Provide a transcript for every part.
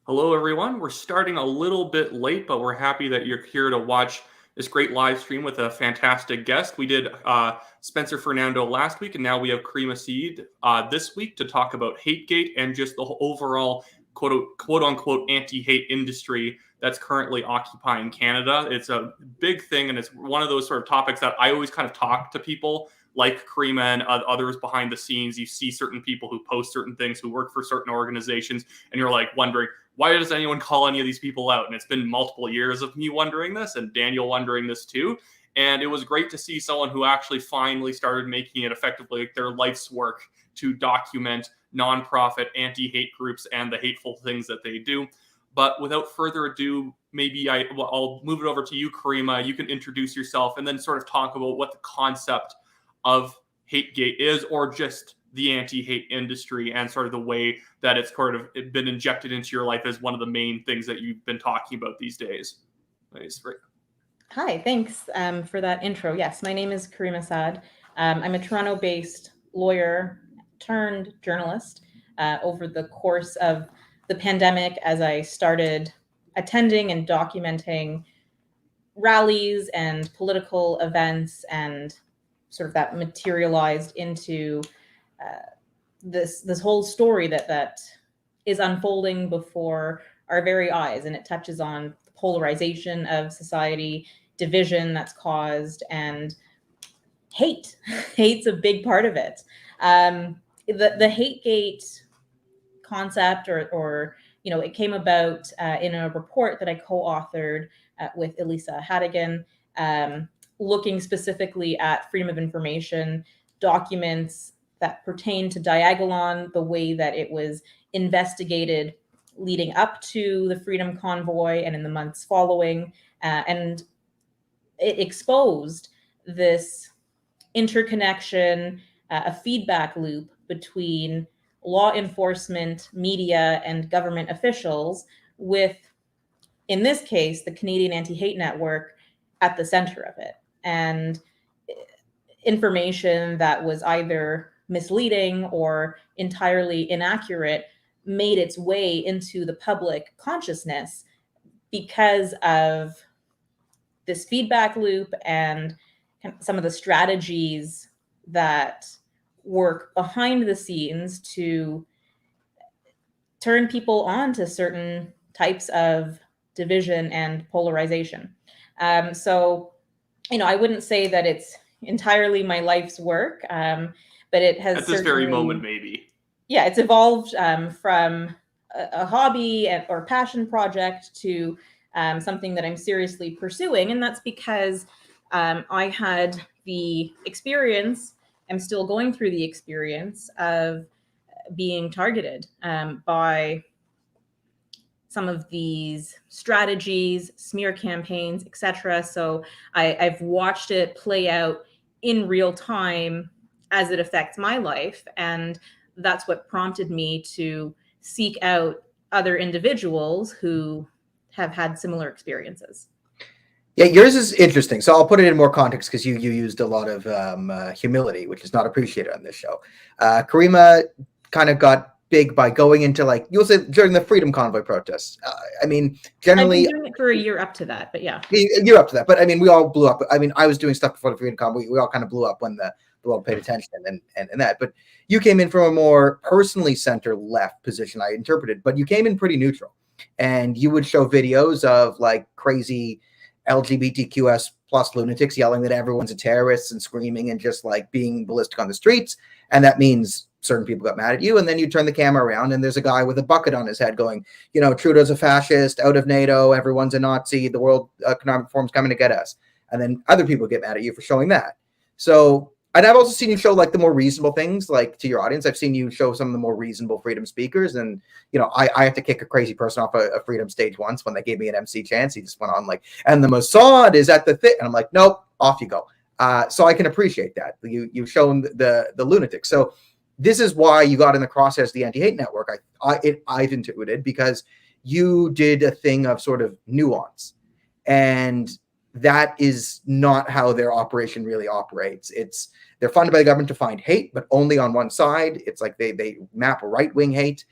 Hello, everyone. We're starting a little bit late, but we're happy that you're here to watch this great live stream with a fantastic guest. We did Spencer Fernando last week, and now we have Caryma Sa'd this week to talk about HateGate and just the overall quote unquote anti-hate industry that's currently occupying Canada. It's a big thing, and it's one of those sort of topics that I always kind of talk to people like Caryma and others behind the scenes. You see certain people who post certain things, who work for certain organizations, and you're like wondering, why does anyone call any of these people out? And it's been multiple years of me wondering this and Daniel wondering this too. And it was great to see someone who actually finally started making it effectively like their life's work to document nonprofit anti-hate groups and the hateful things that they do. But without further ado, maybe I'll move it over to you, Caryma. You can introduce yourself and then sort of talk about what the concept of HateGate is, or just the anti-hate industry and sort of the way that it's sort of been injected into your life as one of the main things that you've been talking about these days. Nice. Hi, thanks for that intro. Yes, my name is Caryma Sa'd. I'm a Toronto-based lawyer turned journalist. Over the course of the pandemic, as I started attending and documenting rallies and political events, and sort of that materialized into this whole story that is unfolding before our very eyes, and it touches on the polarization of society, division that's caused, and hate. Hate's a big part of it. The HateGate concept, or it came about in a report that I co-authored with Elisa Hadigan, looking specifically at freedom of information documents that pertain to Diagolon, the way that it was investigated leading up to the Freedom Convoy and in the months following. And it exposed this interconnection, a feedback loop between law enforcement, media, and government officials, with, in this case, the Canadian Anti-Hate Network at the center of it. And information that was either misleading or entirely inaccurate made its way into the public consciousness because of this feedback loop and some of the strategies that work behind the scenes to turn people on to certain types of division and polarization. So, I wouldn't say that it's entirely my life's work, but it has at this very moment, maybe. Yeah, it's evolved from a hobby or passion project to something that I'm seriously pursuing. And that's because I had the experience, I'm still going through the experience of being targeted by some of these strategies, smear campaigns, etc. So I've watched it play out in real time as it affects my life. And that's what prompted me to seek out other individuals who have had similar experiences. Yeah, yours is interesting. So I'll put it in more context because you used a lot of humility, which is not appreciated on this show. Caryma kind of got big by going into, like, you'll say, during the Freedom Convoy protests. Generally, I've been doing it for a year up to that, but yeah. You're up to that. But we all blew up. I was doing stuff before the Freedom Convoy. We all kind of blew up when the world paid attention and that. But you came in from a more personally center left position, I interpreted, but you came in pretty neutral. And you would show videos of like crazy LGBTQS plus lunatics yelling that everyone's a terrorist and screaming and just like being ballistic on the streets. And that means certain people got mad at you. And then you turn the camera around and there's a guy with a bucket on his head going, Trudeau's a fascist, out of NATO, everyone's a Nazi, the World Economic Forum's coming to get us. And then other people get mad at you for showing that. So, and I've also seen you show like the more reasonable things, like to your audience. I've seen you show some of the more reasonable freedom speakers. And, I have to kick a crazy person off a freedom stage once when they gave me an MC chance. He just went on like, and the Mossad is at the thing. And I'm like, nope, off you go. So I can appreciate that. You've shown the lunatics. So this is why you got in the crosshairs of the Anti-Hate Network. I've intuited, because you did a thing of sort of nuance. And that is not how their operation really operates. They're funded by the government to find hate, but only on one side. It's like they map right-wing hate.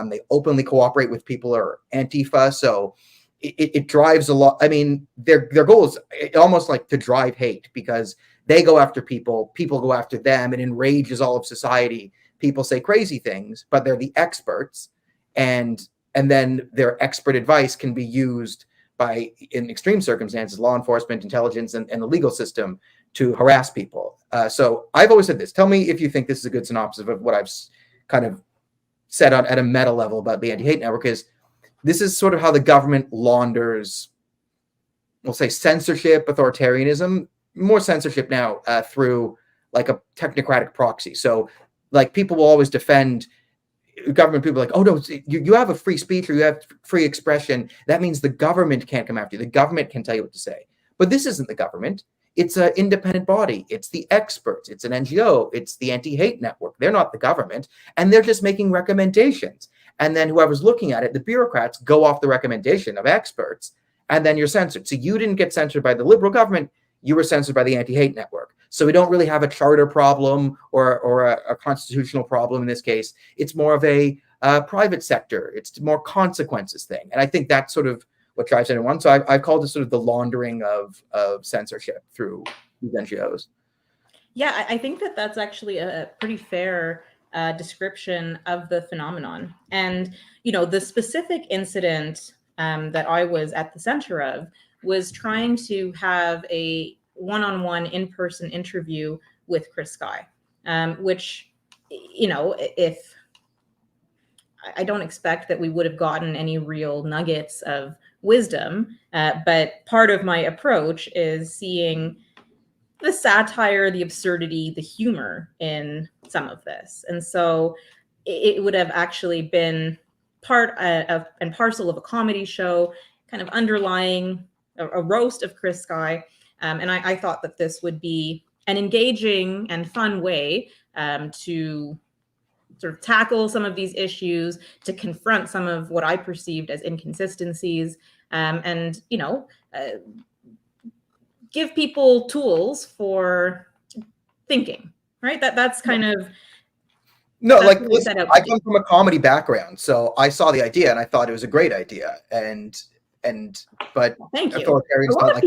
They openly cooperate with people who are Antifa. So it drives a lot. I mean, their goal is almost like to drive hate, because they go after people go after them, and enrages all of society. People say crazy things, but they're the experts, and then their expert advice can be used by, in extreme circumstances, law enforcement, intelligence, and the legal system to harass people. So I've always said this. Tell me if you think this is a good synopsis of what I've kind of said at a meta level about the anti-hate network. Is this is sort of how the government launders, we'll say, censorship, authoritarianism, more censorship now, through like a technocratic proxy. So like people will always defend government. People are like, oh no, you have a free speech, or you have free expression. That means the government can't come after you. The government can tell you what to say. But this isn't the government. It's an independent body. It's the experts. It's an NGO. It's the anti-hate network. They're not the government. And they're just making recommendations. And then whoever's looking at it, the bureaucrats, go off the recommendation of experts, and then you're censored. So you didn't get censored by the liberal government. You were censored by the anti-hate network. So we don't really have a charter problem or a constitutional problem in this case. It's more of a private sector. It's more consequences thing. And I think that's sort of what drives anyone. So I called it sort of the laundering of censorship through these NGOs. Yeah, I think that's actually a pretty fair description of the phenomenon. And, the specific incident that I was at the center of was trying to have a one-on-one in-person interview with Chris Sky, which, if I don't expect that we would have gotten any real nuggets of wisdom, but part of my approach is seeing the satire, the absurdity, the humor in some of this. And so it would have actually been part of and parcel of a comedy show, kind of underlying a roast of Chris Sky. And I thought that this would be an engaging and fun way to sort of tackle some of these issues, to confront some of what I perceived as inconsistencies, and give people tools for thinking. Right? That's kind of listen, I come from a comedy background, so I saw the idea and I thought it was a great idea. But thank you. A lot of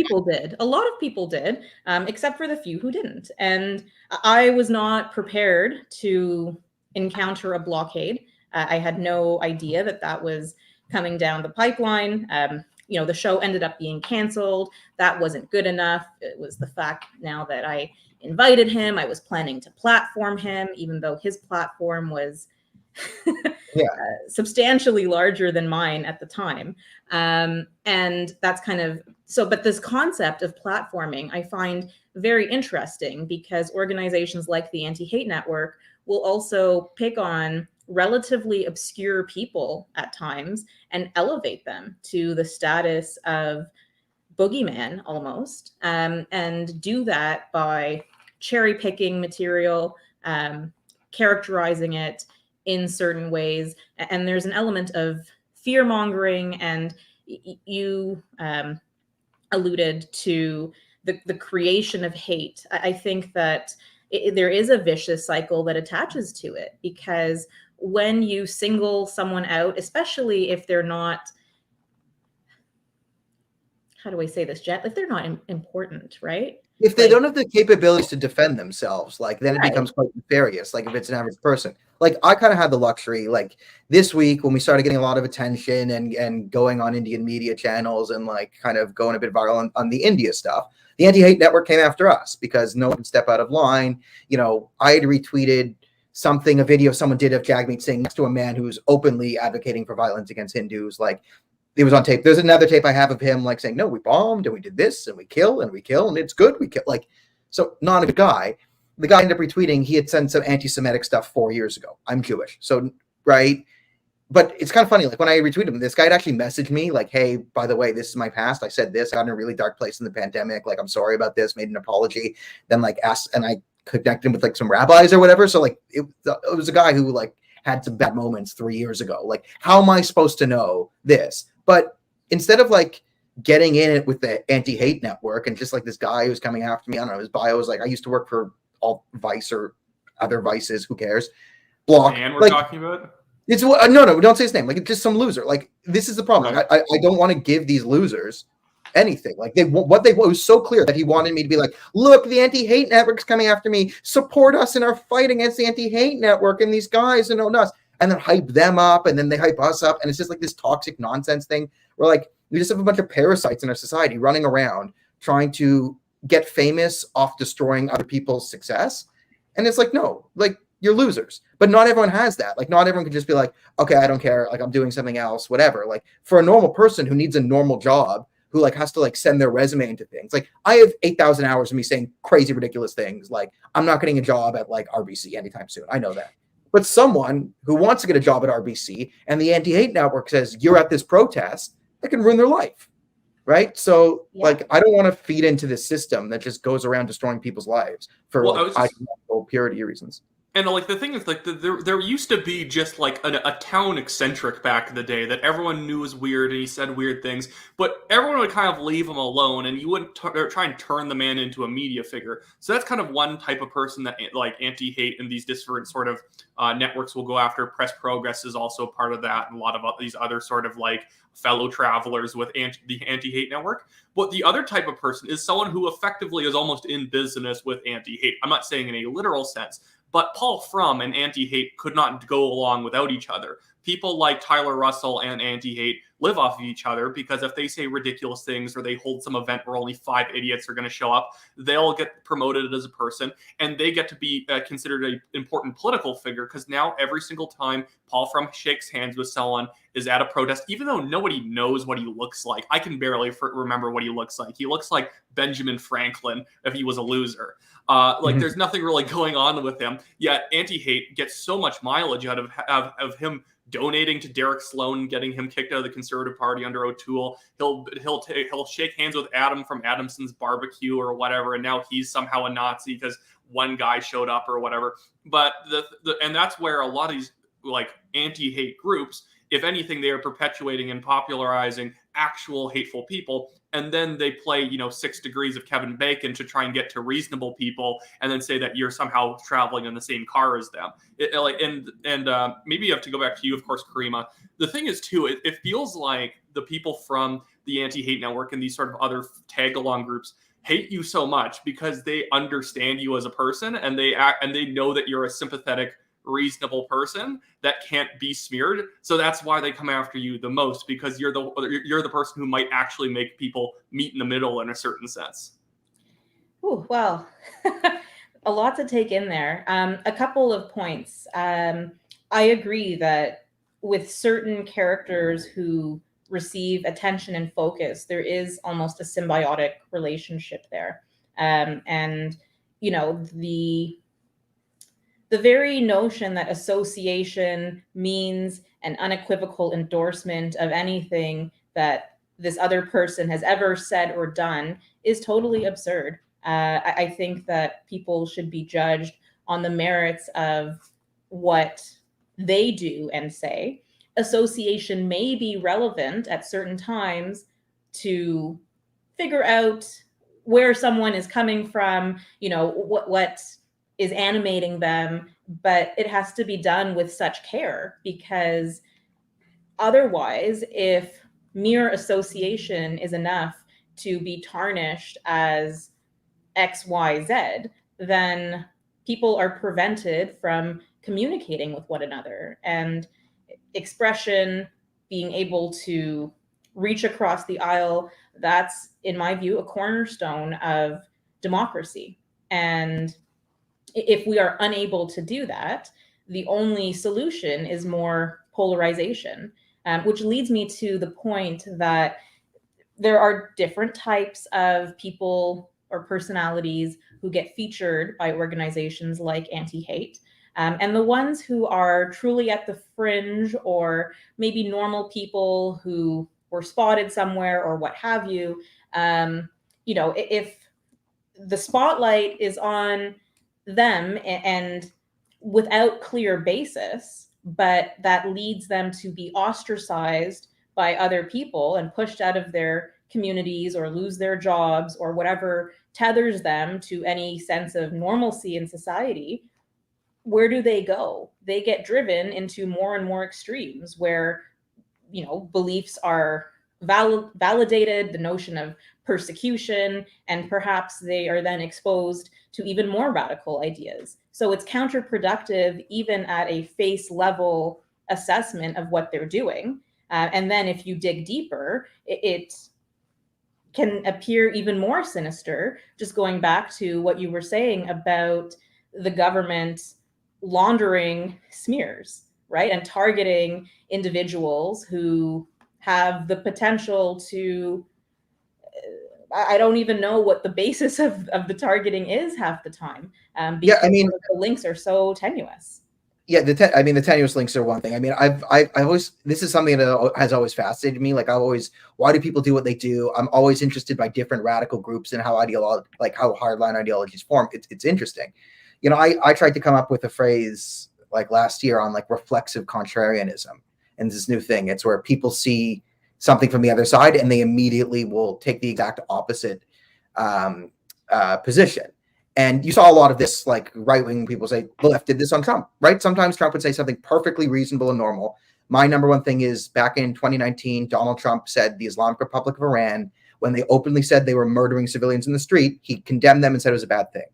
people did, except for the few who didn't. And I was not prepared to encounter a blockade. I had no idea that was coming down the pipeline. The show ended up being canceled. That wasn't good enough. It was the fact now that I invited him, I was planning to platform him, even though his platform was substantially larger than mine at the time. And that's kind of so, but this concept of platforming I find very interesting, because organizations like the Anti-Hate Network will also pick on relatively obscure people at times and elevate them to the status of boogeyman almost, and do that by cherry picking material, characterizing it in certain ways. And there's an element of fear mongering, and you alluded to the creation of hate. I think that there is a vicious cycle that attaches to it, because when you single someone out, especially if they're not, how do I say this, Jet? If they're not important, right? If they don't have the capabilities to defend themselves, then it becomes quite nefarious. Like if it's an average person, I kind of had the luxury, this week when we started getting a lot of attention and going on Indian media channels and kind of going a bit viral on the India stuff, the Anti-Hate Network came after us because no one could step out of line. I had retweeted a video someone did of Jagmeet Singh next to a man who's openly advocating for violence against Hindus. It was on tape. There's another tape I have of him saying, no, we bombed and we did this and we kill and it's good. We kill. So not a good guy. The guy ended up retweeting. He had sent some anti-Semitic stuff 4 years ago. I'm Jewish. So, right. But it's kind of funny. When I retweeted him, this guy had actually messaged me hey, by the way, this is my past. I said this. I got in a really dark place in the pandemic. I'm sorry about this. Made an apology. Then asked, and I connected him with some rabbis or whatever. So it was a guy who had some bad moments 3 years ago. How am I supposed to know this? But instead of getting in it with the anti-hate network, and just like this guy who's coming after me, I don't know, his bio is like, I used to work for Alt Vice or other vices, who cares? Block. And we're like, talking about? It's no, don't say his name. Like, it's just some loser. Like, this is the problem. Like, I don't want to give these losers anything. Like, it was so clear that he wanted me to be like, look, the anti-hate network's coming after me. Support us in our fight against the anti-hate network and these guys and own us. And then hype them up, and then they hype us up. And it's just like this toxic nonsense thing where, like, we just have a bunch of parasites in our society running around trying to get famous off destroying other people's success. And it's like, no, like, you're losers. But not everyone has that. Like, not everyone can just be like, okay, I don't care. Like, I'm doing something else, whatever. Like, for a normal person who needs a normal job, who like has to like send their resume into things. Like, I have 8,000 hours of me saying crazy, ridiculous things. Like, I'm not getting a job at like RBC anytime soon. I know that. But someone who wants to get a job at RBC and the anti-hate network says you're at this protest, that can ruin their life. Right. So like, I don't want to feed into this system that just goes around destroying people's lives for purity reasons. And like the thing is, like there used to be just like a town eccentric back in the day that everyone knew was weird and he said weird things, but everyone would kind of leave him alone and you wouldn't try and turn the man into a media figure. So that's kind of one type of person that like anti-hate and these different sort of networks will go after. Press Progress is also part of that, and a lot of these other sort of like fellow travelers with the anti-hate network. But the other type of person is someone who effectively is almost in business with anti-hate. I'm not saying in a literal sense, but Paul Frum and anti-hate could not go along without each other. People like Tyler Russell and anti-hate live off of each other because if they say ridiculous things or they hold some event where only 5 idiots are going to show up, they'll get promoted as a person and they get to be considered an important political figure because now every single time Paul Frum shakes hands with someone is at a protest, even though nobody knows what he looks like. I can barely remember what he looks like. He looks like Benjamin Franklin if he was a loser. There's nothing really going on with him. Yet anti-hate gets so much mileage out of him donating to Derek Sloan, getting him kicked out of the Conservative Party under O'Toole. He'll shake hands with Adam from Adamson's Barbecue or whatever, and now he's somehow a Nazi because one guy showed up or whatever. But and that's where a lot of these like anti-hate groups, if anything, they are perpetuating and popularizing actual hateful people. And then they play, 6 degrees of Kevin Bacon to try and get to reasonable people and then say that you're somehow traveling in the same car as them. Maybe you have to go back to you, of course, Caryma. The thing is, too, it feels like the people from the anti-hate network and these sort of other tag-along groups hate you so much because they understand you as a person and they know that you're a sympathetic, reasonable person that can't be smeared. So that's why they come after you the most, because you're the person who might actually make people meet in the middle in a certain sense. Oh, well, a lot to take in there. A couple of points. I agree that with certain characters who receive attention and focus, there is almost a symbiotic relationship there. The very notion that association means an unequivocal endorsement of anything that this other person has ever said or done is totally absurd. I think that people should be judged on the merits of what they do and say. Association may be relevant at certain times to figure out where someone is coming from, what is animating them, but it has to be done with such care, because otherwise, if mere association is enough to be tarnished as XYZ, then people are prevented from communicating with one another, and expression, being able to reach across the aisle, that's, in my view, a cornerstone of democracy. And if we are unable to do that, the only solution is more polarization, which leads me to the point that there are different types of people or personalities who get featured by organizations like anti-hate. And the ones who are truly at the fringe, or maybe normal people who were spotted somewhere or what have you, if the spotlight is on them and without clear basis, but that leads them to be ostracized by other people and pushed out of their communities or lose their jobs or whatever tethers them to any sense of normalcy in society, where do they go? They get driven into more and more extremes where, beliefs are validated, the notion of persecution, and perhaps they are then exposed to even more radical ideas. So it's counterproductive even at a face level assessment of what they're doing. And then if you dig deeper, it can appear even more sinister, just going back to what you were saying about the government laundering smears, right? And targeting individuals who have the potential to, I don't even know what the basis of the targeting is half the time. Because the links are so tenuous. Yeah, the tenuous links are one thing. I mean, I've always, this is something that has always fascinated me. Like, why do people do what they do? I'm always interested by different radical groups and how how hardline ideologies form. It's interesting. I tried to come up with a phrase like last year on like reflexive contrarianism, and this new thing. It's where people see something from the other side and they immediately will take the exact opposite position. And you saw a lot of this, like right-wing people say, the left did this on Trump, right? Sometimes Trump would say something perfectly reasonable and normal. My number one thing is back in 2019, Donald Trump said the Islamic Republic of Iran, when they openly said they were murdering civilians in the street, he condemned them and said it was a bad thing.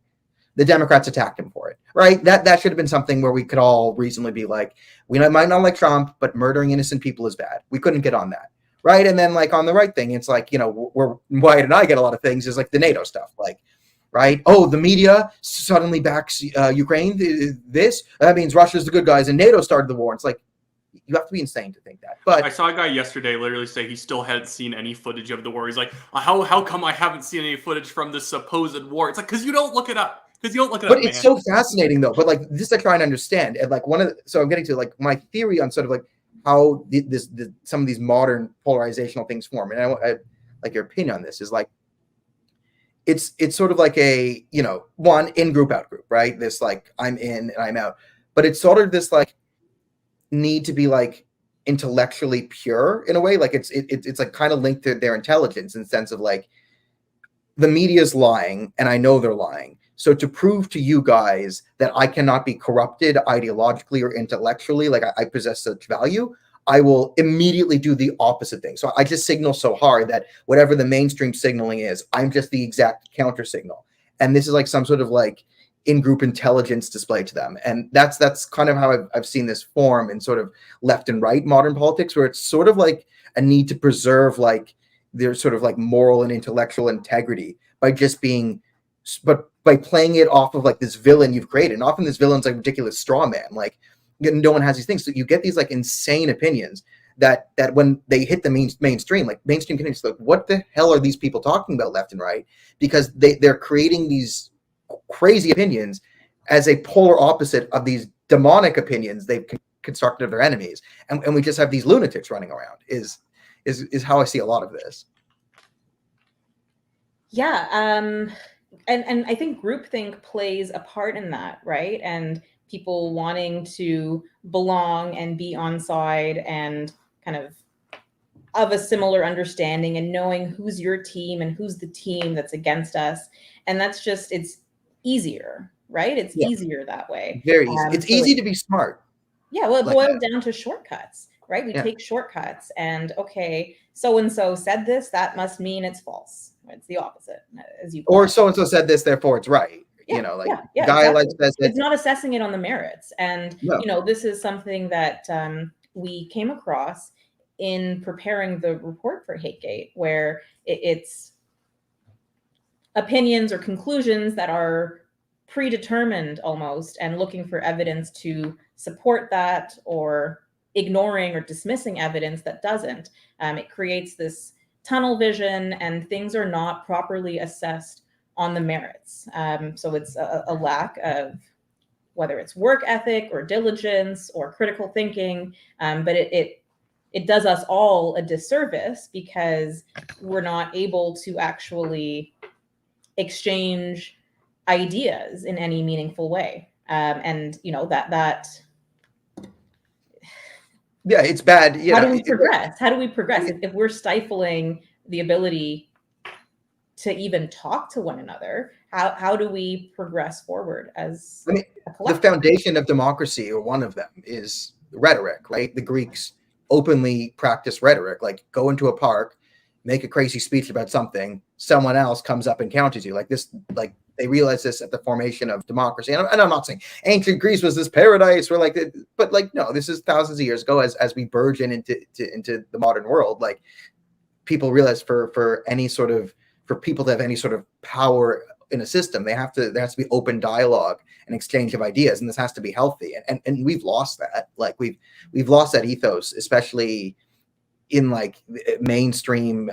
The Democrats attacked him for it, right? That should have been something where we could all reasonably be like, we might not like Trump, but murdering innocent people is bad. We couldn't get on that, right? And then like on the right thing, it's like, where Wyatt and I get a lot of things is like the NATO stuff, like, right? Oh, the media suddenly backs Ukraine. That means Russia's the good guys and NATO started the war. It's like, you have to be insane to think that. But I saw a guy yesterday literally say he still hadn't seen any footage of the war. He's like, how come I haven't seen any footage from this supposed war? It's like, because you don't look it up. But it's so fascinating though. But like this, I try and understand. And like so I'm getting to like my theory on sort of like how some of these modern polarizational things form. And I like your opinion on this is like, it's sort of like a, one in group, out group, right? This like I'm in and I'm out, but it's sort of this like need to be like intellectually pure in a way. Like it's like kind of linked to their intelligence in the sense of like the media's lying and I know they're lying. So to prove to you guys that I cannot be corrupted ideologically or intellectually, like I possess such value, I will immediately do the opposite thing. So I just signal so hard that whatever the mainstream signaling is, I'm just the exact counter signal. And this is like some sort of like in-group intelligence display to them. And that's kind of how I've seen this form in sort of left and right modern politics, where it's sort of like a need to preserve like their sort of like moral and intellectual integrity by just being, but by playing it off of like this villain you've created. And often this villain's like ridiculous straw man. Like, no one has these things. So you get these like insane opinions that when they hit the mainstream, like mainstream communities, like what the hell are these people talking about left and right? Because they're creating these crazy opinions as a polar opposite of these demonic opinions they've constructed of their enemies. And we just have these lunatics running around is how I see a lot of this. Yeah. And I think groupthink plays a part in that, right? And people wanting to belong and be on side and kind of a similar understanding and knowing who's your team and who's the team that's against us. And that's just, it's easier, right? It's easier that way. Very easy. It's easy to be smart. Yeah, well, it boils down to shortcuts, right? We take shortcuts and, okay, so-and-so said this, that must mean it's false. It's the opposite, as you or so-and-so said this, therefore it's right. It's not assessing it on the merits. And, this is something that we came across in preparing the report for HateGate, where it's opinions or conclusions that are predetermined almost and looking for evidence to support that or ignoring or dismissing evidence that doesn't. It creates this tunnel vision and things are not properly assessed on the merits. So it's a lack of whether it's work ethic or diligence or critical thinking, but it does us all a disservice because we're not able to actually exchange ideas in any meaningful way. And yeah, it's bad. How do we progress? How do we progress if we're stifling the ability to even talk to one another, how do we progress forward as I mean, a the collective? foundation of democracy, or one of them, is rhetoric, right? The Greeks openly practice rhetoric, like go into a park, make a crazy speech about something, someone else comes up and counters you. Like this, like they realized this at the formation of democracy. And I'm not saying ancient Greece was this paradise where like, but like, no, this is thousands of years ago as we burgeon into the modern world. Like people realize for people to have any sort of power in a system, there has to be open dialogue and exchange of ideas, and this has to be healthy. And we've lost that. Like we've lost that ethos, especially in like mainstream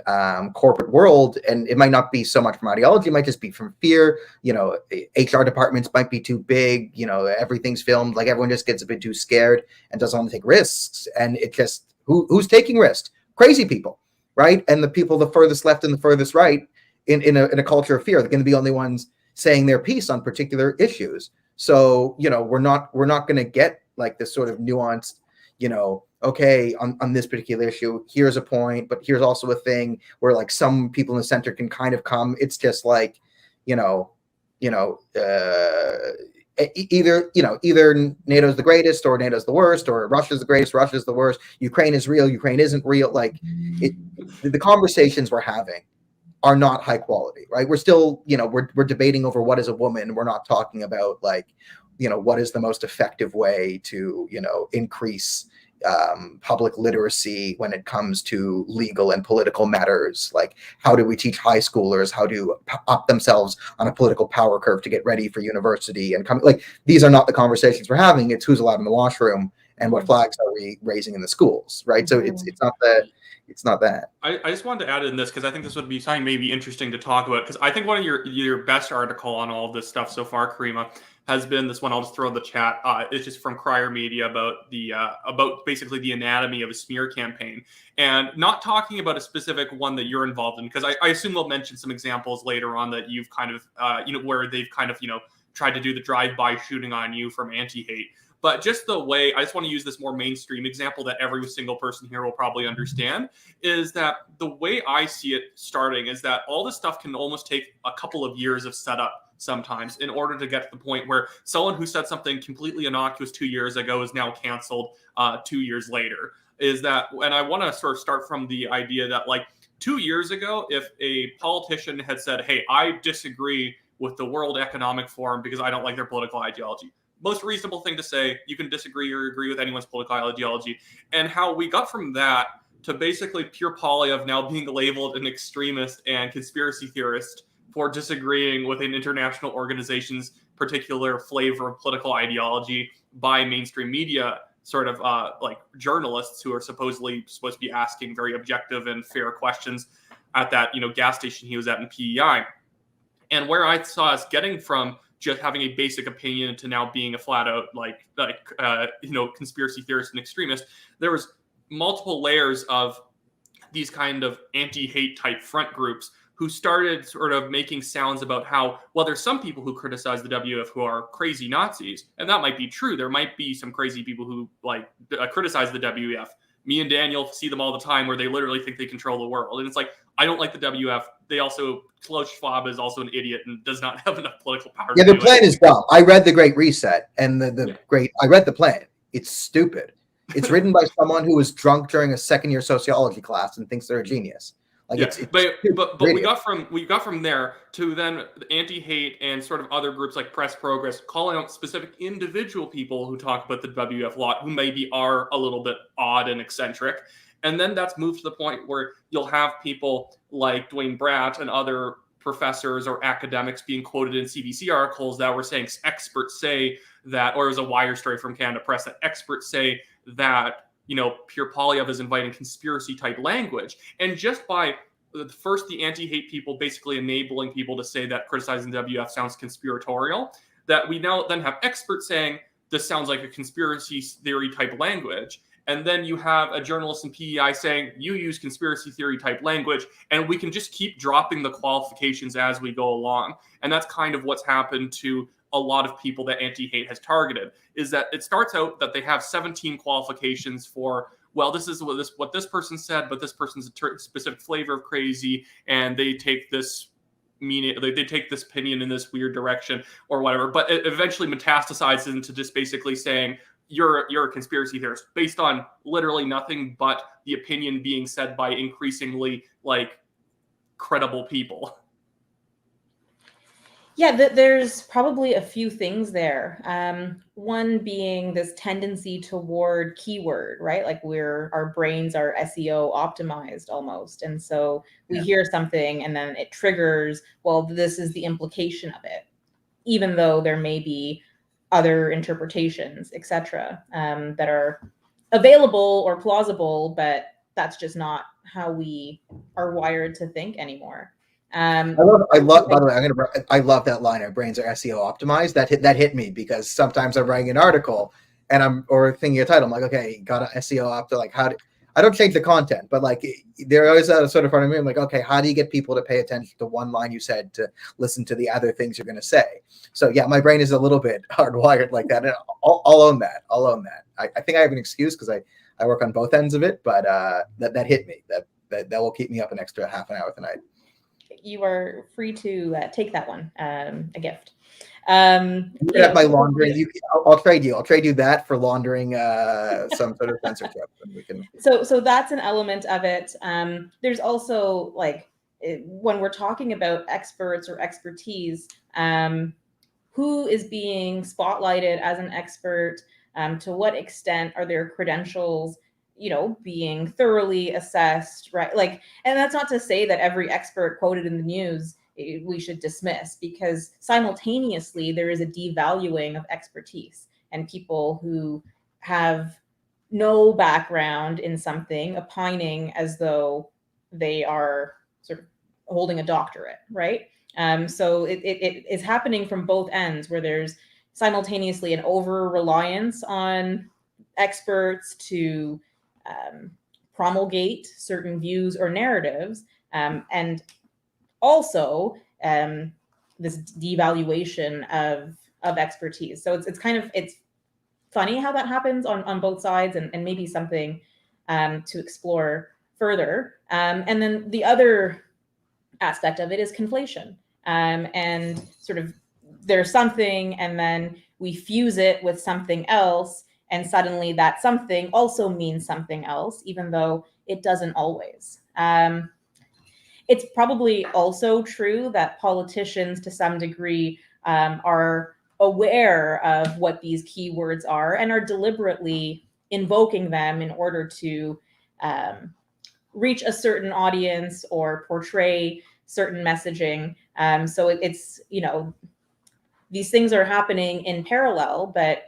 corporate world. And it might not be so much from ideology, it might just be from fear. You know, HR departments might be too big, you know, everything's filmed, like everyone just gets a bit too scared and doesn't want to take risks. And it just, who's taking risks? Crazy people, right? And the people the furthest left and the furthest right in a culture of fear, they're going to be the only ones saying their piece on particular issues. So, you know, we're not going to get like this sort of nuanced, you know, okay, on this particular issue, here's a point, but here's also a thing where like some people in the center can kind of come. It's just like, either NATO's the greatest or NATO's the worst, or Russia's the greatest, Russia's the worst, Ukraine is real, Ukraine isn't real. Like the conversations we're having are not high quality, right? We're still, we're debating over what is a woman. We're not talking about like, what is the most effective way to, increase public literacy when it comes to legal and political matters. Like, how do we teach high schoolers how to up themselves on a political power curve to get ready for university and come? Like, these are not the conversations we're having. It's who's allowed in the washroom and what flags are we raising in the schools, right? So it's not that. I just wanted to add in this because I think this would be something maybe interesting to talk about, because I think one of your best article on all of this stuff so far, Caryma, has been this one. I'll just throw in the chat. It's just from Crier Media about basically the anatomy of a smear campaign, and not talking about a specific one that you're involved in, because I assume we'll mention some examples later on that you've kind of where they've kind of tried to do the drive-by shooting on you from anti-hate. But just the way, I just want to use this more mainstream example that every single person here will probably understand, is that the way I see it starting is that all this stuff can almost take a couple of years of setup sometimes in order to get to the point where someone who said something completely innocuous 2 years ago is now canceled 2 years later. Is that, and I want to sort of start from the idea that like 2 years ago, if a politician had said, hey, I disagree with the World Economic Forum because I don't like their political ideology, most reasonable thing to say. You can disagree or agree with anyone's political ideology. And how we got from that to basically Pierre Poilievre now being labeled an extremist and conspiracy theorist for disagreeing with an international organization's particular flavor of political ideology by mainstream media, sort of like journalists who are supposed to be asking very objective and fair questions at that gas station he was at in PEI. And where I saw us getting from just having a basic opinion to now being a flat out conspiracy theorist and extremist, there was multiple layers of these kind of anti-hate type front groups who started sort of making sounds about how, well, there's some people who criticize the WF who are crazy Nazis, and that might be true. There might be some crazy people who criticize the WF. Me and Daniel see them all the time where they literally think they control the world. And it's like, I don't like the WF. They also, Klaus Schwab is also an idiot and does not have enough political power. Yeah, the plan is dumb. I read The Great Reset and I read the plan. It's stupid. It's written by someone who was drunk during a second-year sociology class and thinks they're a genius. Like, yeah, it's but we got from there to then the anti-hate and sort of other groups like Press Progress calling out specific individual people who talk about the WF lot who maybe are a little bit odd and eccentric. And then that's moved to the point where you'll have people like Dwayne Bratt and other professors or academics being quoted in CBC articles that were saying experts say that, or it was a Wire story from Canada Press, that experts say that Pierre Poilievre is inviting conspiracy type language. And just by the anti-hate people basically enabling people to say that criticizing WF sounds conspiratorial, that we now then have experts saying this sounds like a conspiracy theory type language. And then you have a journalist in PEI saying you use conspiracy theory type language, and we can just keep dropping the qualifications as we go along. And that's kind of what's happened to a lot of people that anti-hate has targeted, is that it starts out that they have 17 qualifications for well, this is what this person said, but this person's a specific flavor of crazy, and they take this meaning, they take this opinion in this weird direction or whatever. But it eventually metastasizes into just basically saying you're a conspiracy theorist based on literally nothing but the opinion being said by increasingly like credible people. Yeah, there's probably a few things there. One being this tendency toward keyword, right? Like our brains are SEO optimized almost. And so we hear something and then it triggers, well, this is the implication of it, even though there may be other interpretations, etc., that are available or plausible, but that's just not how we are wired to think anymore. I love. By the way, I love that line. Our brains are SEO optimized. That hit me because sometimes I'm writing an article and or thinking a title. I'm like, okay, got to SEO opt. Like, I don't change the content, but like there is a sort of part of me. I'm like, okay, how do you get people to pay attention to one line you said to listen to the other things you're going to say? So yeah, my brain is a little bit hardwired like that. And I'll own that. I'll own that. I think I have an excuse because I work on both ends of it, but that hit me. That will keep me up an extra half an hour tonight. You are free to take that one, a gift. My laundering. I'll trade you. I'll trade you that for laundering some sort of censorship. And we can. So that's an element of it. There's also like when we're talking about experts or expertise, who is being spotlighted as an expert? To what extent are their credentials, being thoroughly assessed, right? Like, and that's not to say that every expert quoted in the news we should dismiss, because simultaneously there is a devaluing of expertise and people who have no background in something opining as though they are sort of holding a doctorate, right? So it is happening from both ends, where there's simultaneously an over-reliance on experts to promulgate certain views or narratives, and also this devaluation of expertise. So it's funny how that happens on both sides, and maybe something to explore further. And then the other aspect of it is conflation, and sort of there's something, and then we fuse it with something else, and suddenly that something also means something else, even though it doesn't always. It's probably also true that politicians, to some degree, are aware of what these keywords are and are deliberately invoking them in order to reach a certain audience or portray certain messaging. So it's, these things are happening in parallel, but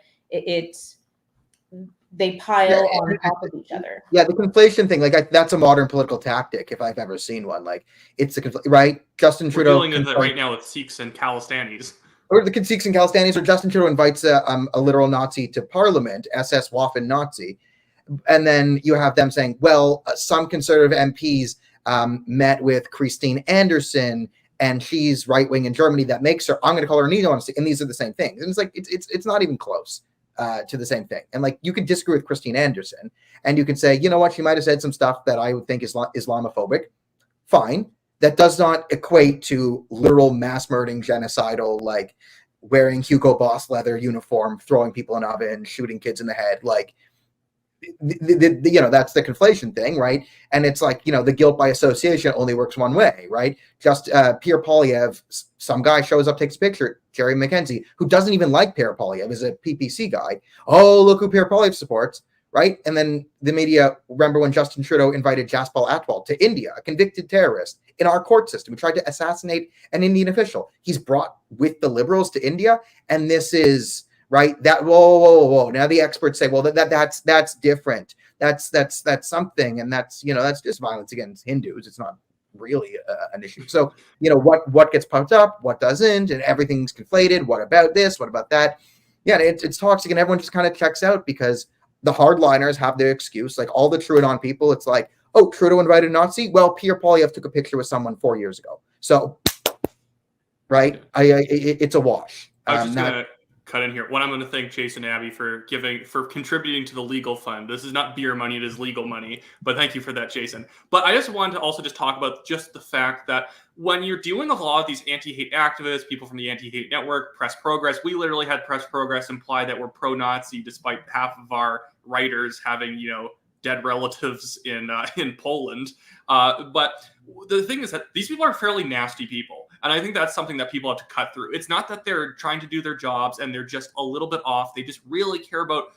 they pile on top of each other. Yeah, the conflation thing, like that's a modern political tactic if I've ever seen one. Like it's right. Justin Trudeau. We're dealing with it right now with Sikhs and Khalistanis. Or the Sikhs and Khalistanis, or Justin Trudeau invites a literal Nazi to Parliament, SS Waffen Nazi, and then you have them saying, well, some conservative MPs met with Christine Anderson, and she's right wing in Germany. That makes her. I'm going to call her neo-Nazi, and these are the same things. And it's like it's not even close to the same thing. And like you can disagree with Christine Anderson, and you can say, you know what, she might have said some stuff that I would think is Islamophobic. Fine. That does not equate to literal mass murdering, genocidal, like wearing Hugo Boss leather uniform, throwing people in an oven, shooting kids in the head. Like, that's the conflation thing, right? And it's like, the guilt by association only works one way, right? Just Pierre Poilievre, some guy shows up, takes a picture, Jerry McKenzie, who doesn't even like Pierre Poilievre, is a PPC guy. Oh, look who Pierre Poilievre supports, right? And then the media, remember when Justin Trudeau invited Jaspal Atwal to India, a convicted terrorist, in our court system, who tried to assassinate an Indian official. He's brought with the Liberals to India, and this is... right? That whoa. Now the experts say, well, that's different. That's something, and that's just violence against Hindus. It's not really an issue. So what gets pumped up, what doesn't, and everything's conflated. What about this? What about that? Yeah, it's toxic, and everyone just kind of checks out because the hardliners have their excuse. Like all the Trudeau people, it's like, oh, Trudeau invited a Nazi. Well, Pierre Poilievre took a picture with someone 4 years ago. So, right, it's a wash. I was just gonna cut in here. One, I'm going to thank Jason Abbey for contributing to the legal fund. This is not beer money, it is legal money. But thank you for that, Jason. But I just wanted to also just talk about just the fact that when you're dealing with a lot of these anti-hate activists, people from the Anti-Hate Network, Press Progress, we literally had Press Progress imply that we're pro-Nazi despite half of our writers having, dead relatives in Poland. But the thing is that these people are fairly nasty people. And I think that's something that people have to cut through. It's not that they're trying to do their jobs and they're just a little bit off. They just really care about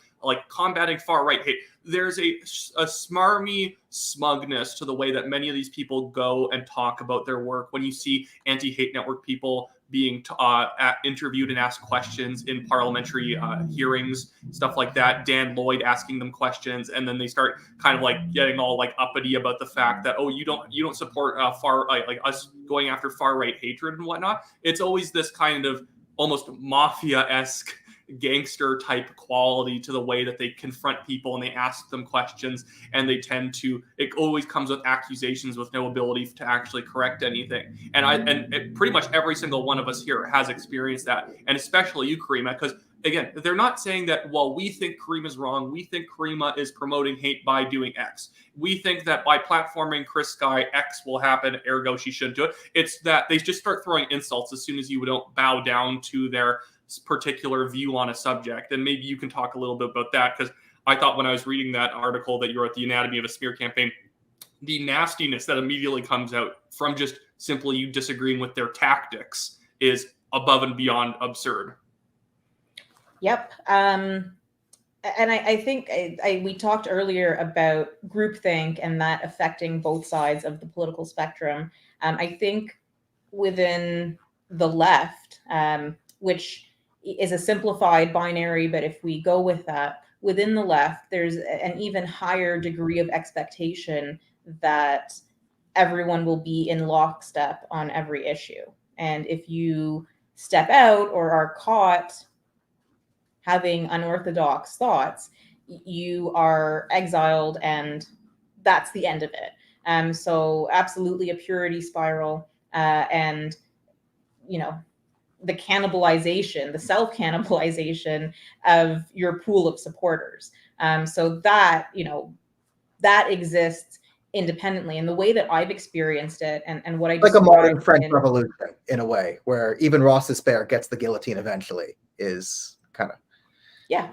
combating far right hate. There's a smarmy smugness to the way that many of these people go and talk about their work. When you see Anti-Hate Network people being interviewed and asked questions in parliamentary hearings, stuff like that, Dan Lloyd asking them questions, and then they start kind of getting all uppity about the fact that, oh, you don't support far us going after far right hatred and whatnot. It's always this kind of almost mafia-esque gangster type quality to the way that they confront people and they ask them questions, and they tend to, it always comes with accusations with no ability to actually correct anything. And pretty much every single one of us here has experienced that, and especially you, Caryma, because again, they're not saying that, well, we think Caryma's wrong, we think Caryma is promoting hate by doing X. We think that by platforming Chris Sky, X will happen, ergo she shouldn't do it. It's that they just start throwing insults as soon as you don't bow down to their particular view on a subject. And maybe you can talk a little bit about that, because I thought when I was reading that article that you wrote, The Anatomy of a Smear Campaign, the nastiness that immediately comes out from just simply you disagreeing with their tactics is above and beyond absurd. Yep. And I think we talked earlier about groupthink and that affecting both sides of the political spectrum. I think within the left, which is a simplified binary, but if we go with that, within the left, there's an even higher degree of expectation that everyone will be in lockstep on every issue. And if you step out or are caught having unorthodox thoughts, you are exiled, and that's the end of it. So absolutely a purity spiral, and the cannibalization, the self-cannibalization of your pool of supporters. So that exists independently. And the way that I've experienced it, and what I like a modern French Revolution in a way, where even Robespierre gets the guillotine eventually, is kind of. Yeah,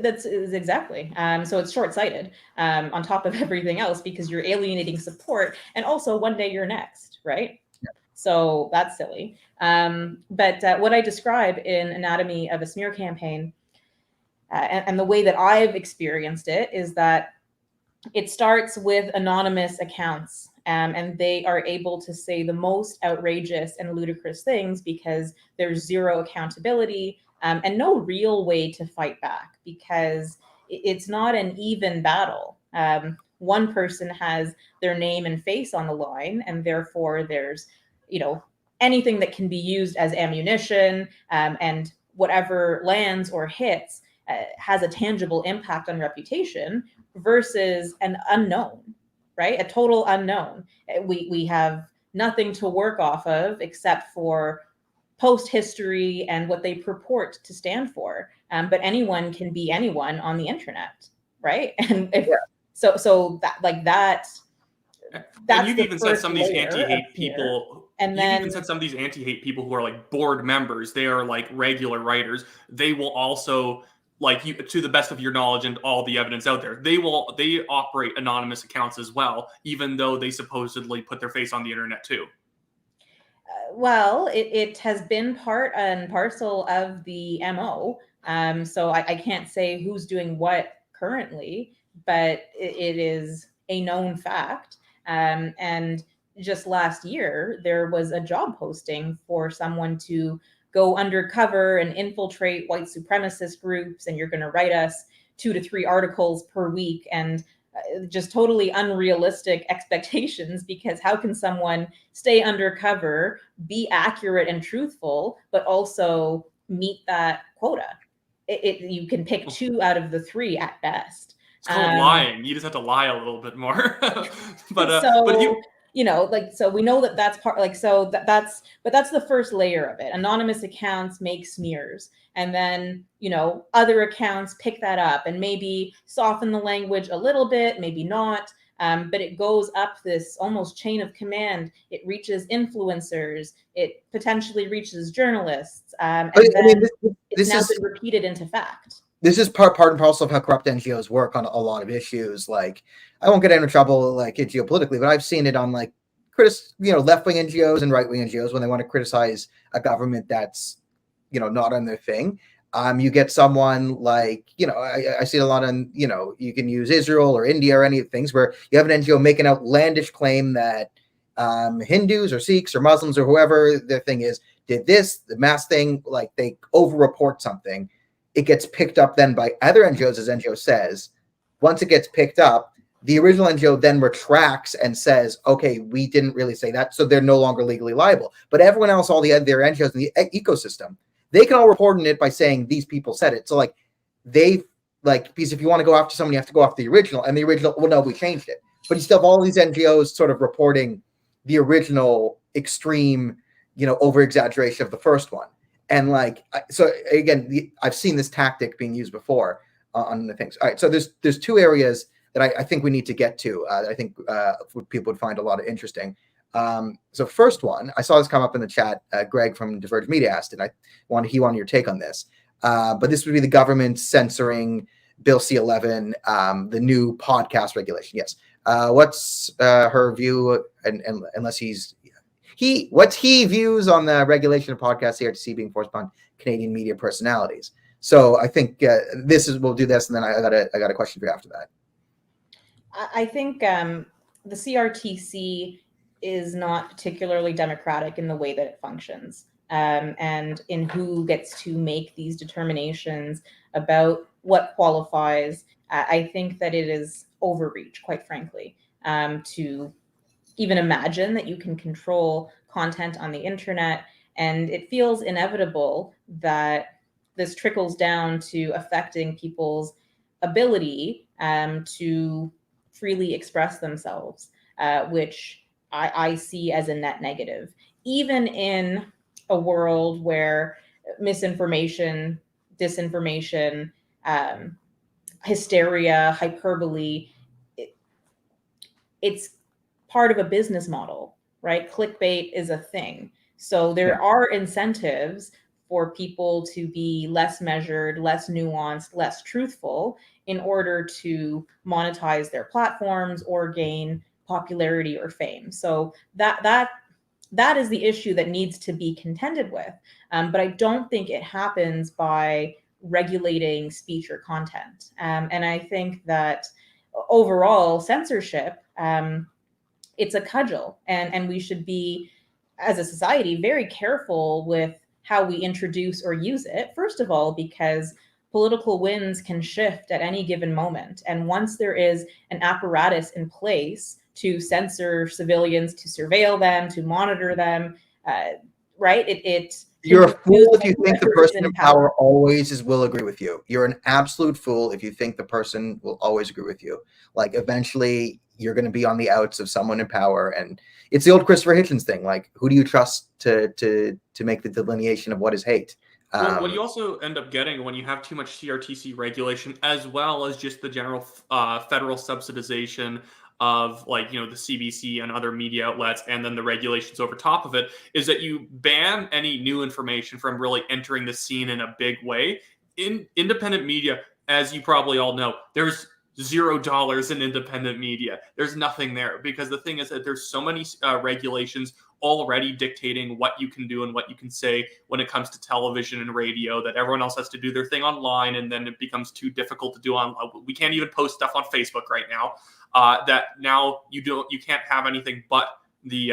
that's exactly. So it's short-sighted on top of everything else, because you're alienating support, and also one day you're next, right? Yeah. So that's silly. But what I describe in Anatomy of a Smear Campaign, and the way that I've experienced it, is that it starts with anonymous accounts, and they are able to say the most outrageous and ludicrous things because there's zero accountability. And no real way to fight back, because it's not an even battle. One person has their name and face on the line, and therefore there's, anything that can be used as ammunition, and whatever lands or hits has a tangible impact on reputation, versus an unknown, right? A total unknown. We have nothing to work off of except for post history and what they purport to stand for. But anyone can be anyone on the internet, right? And so that's and you've even said some of these anti-hate people, and then you've even said some of these anti-hate people who are board members, they are regular writers. They will also, you, to the best of your knowledge and all the evidence out there, they operate anonymous accounts as well, even though they supposedly put their face on the internet too. Well, it has been part and parcel of the MO. So I can't say who's doing what currently, but it is a known fact. And just last year, there was a job posting for someone to go undercover and infiltrate white supremacist groups, and you're going to write us 2 to 3 articles per week, and just totally unrealistic expectations, because how can someone stay undercover, be accurate and truthful, but also meet that quota? You can pick 2 out of the 3 at best. It's called lying. You just have to lie a little bit more. but like, so we know that that's part, like, so that's the first layer of it. Anonymous accounts make smears, and then, other accounts pick that up and maybe soften the language a little bit, maybe not. But it goes up this almost chain of command. It reaches influencers. It potentially reaches journalists. And then it's now been repeated into fact. This is part and parcel of how corrupt NGOs work on a lot of issues. Like, I won't get into trouble like geopolitically, but I've seen it on like left-wing NGOs and right-wing NGOs when they want to criticize a government that's not on their thing. You get someone like, I see a lot on, you can use Israel or India or any of the things where you have an NGO make an outlandish claim that Hindus or Sikhs or Muslims or whoever their thing is did this, the mass thing, like they over-report something. It gets picked up then by other NGOs, as NGO says. Once it gets picked up, the original NGO then retracts and says, okay, we didn't really say that, so they're no longer legally liable. But everyone else, all the other NGOs in the ecosystem, they can all report on it by saying these people said it. So because if you want to go after someone, you have to go after the original, and the original, well, no, we changed it. But you still have all these NGOs sort of reporting the original extreme, over-exaggeration of the first one. And so again, I've seen this tactic being used before on the things. All right, so there's two areas that I think we need to get to. I think people would find a lot of interesting. So first one, I saw this come up in the chat. Greg from Diverge Media asked it. He wanted your take on this. But this would be the government censoring Bill C-11, the new podcast regulation. Yes. What's her view? And unless what's he views on the regulation of podcast CRTC being forced upon Canadian media personalities? So I think we'll do this, and then I got a question for you after that. I think the CRTC is not particularly democratic in the way that it functions, and in who gets to make these determinations about what qualifies. I think that it is overreach, quite frankly, to even imagine that you can control content on the internet. And it feels inevitable that this trickles down to affecting people's ability to freely express themselves, which I see as a net negative. Even in a world where misinformation, disinformation, hysteria, hyperbole, it's part of a business model, right? Clickbait is a thing. So there are incentives for people to be less measured, less nuanced, less truthful in order to monetize their platforms or gain popularity or fame. So that is the issue that needs to be contended with. But I don't think it happens by regulating speech or content. And I think that overall censorship, it's a cudgel, and we should be, as a society, very careful with how we introduce or use it. First of all, because political winds can shift at any given moment. And once there is an apparatus in place to censor civilians, to surveil them, to monitor them, right? You're a fool if you think the person in power always will agree with you. You're an absolute fool if you think the person will always agree with you. Like, eventually you're going to be on the outs of someone in power. And it's the old Christopher Hitchens thing. Like, who do you trust to make the delineation of what is hate? Well, what you also end up getting when you have too much CRTC regulation, as well as just the general federal subsidization of, like, the CBC and other media outlets, and then the regulations over top of it, is that you ban any new information from really entering the scene in a big way. In independent media, as you probably all know, there's $0 in independent media. There's nothing there, because the thing is that there's so many regulations already dictating what you can do and what you can say when it comes to television and radio, that everyone else has to do their thing online, and then it becomes too difficult to do on. We can't even post stuff on Facebook right now. That now you can't have anything but the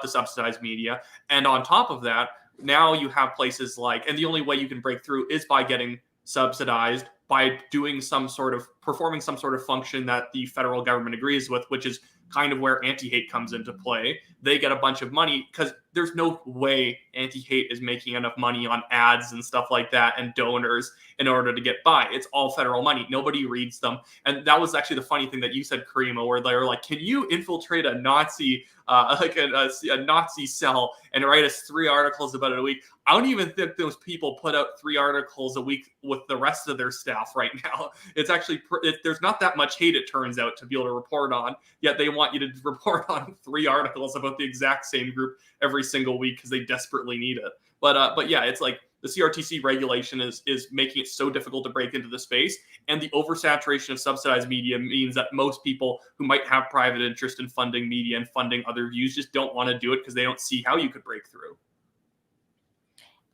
subsidized media. And on top of that, now you have places like, and the only way you can break through is by getting subsidized, by doing some sort of performing some sort of function that the federal government agrees with, which is kind of where anti-hate comes into play. They get a bunch of money because there's no way anti-hate is making enough money on ads and stuff like that and donors in order to get by. It's all federal money. Nobody reads them. And that was actually the funny thing that you said, Caryma, where they were like, can you infiltrate a Nazi, a Nazi cell and write us 3 articles about it a week? I don't even think those people put out 3 articles a week with the rest of their staff right now. It's actually, there's not that much hate, it turns out, to be able to report on, yet they want you to report on 3 articles about the exact same group every single week because they desperately need it. But yeah, it's like the CRTC regulation is making it so difficult to break into the space, and the oversaturation of subsidized media means that most people who might have private interest in funding media and funding other views just don't want to do it because they don't see how you could break through.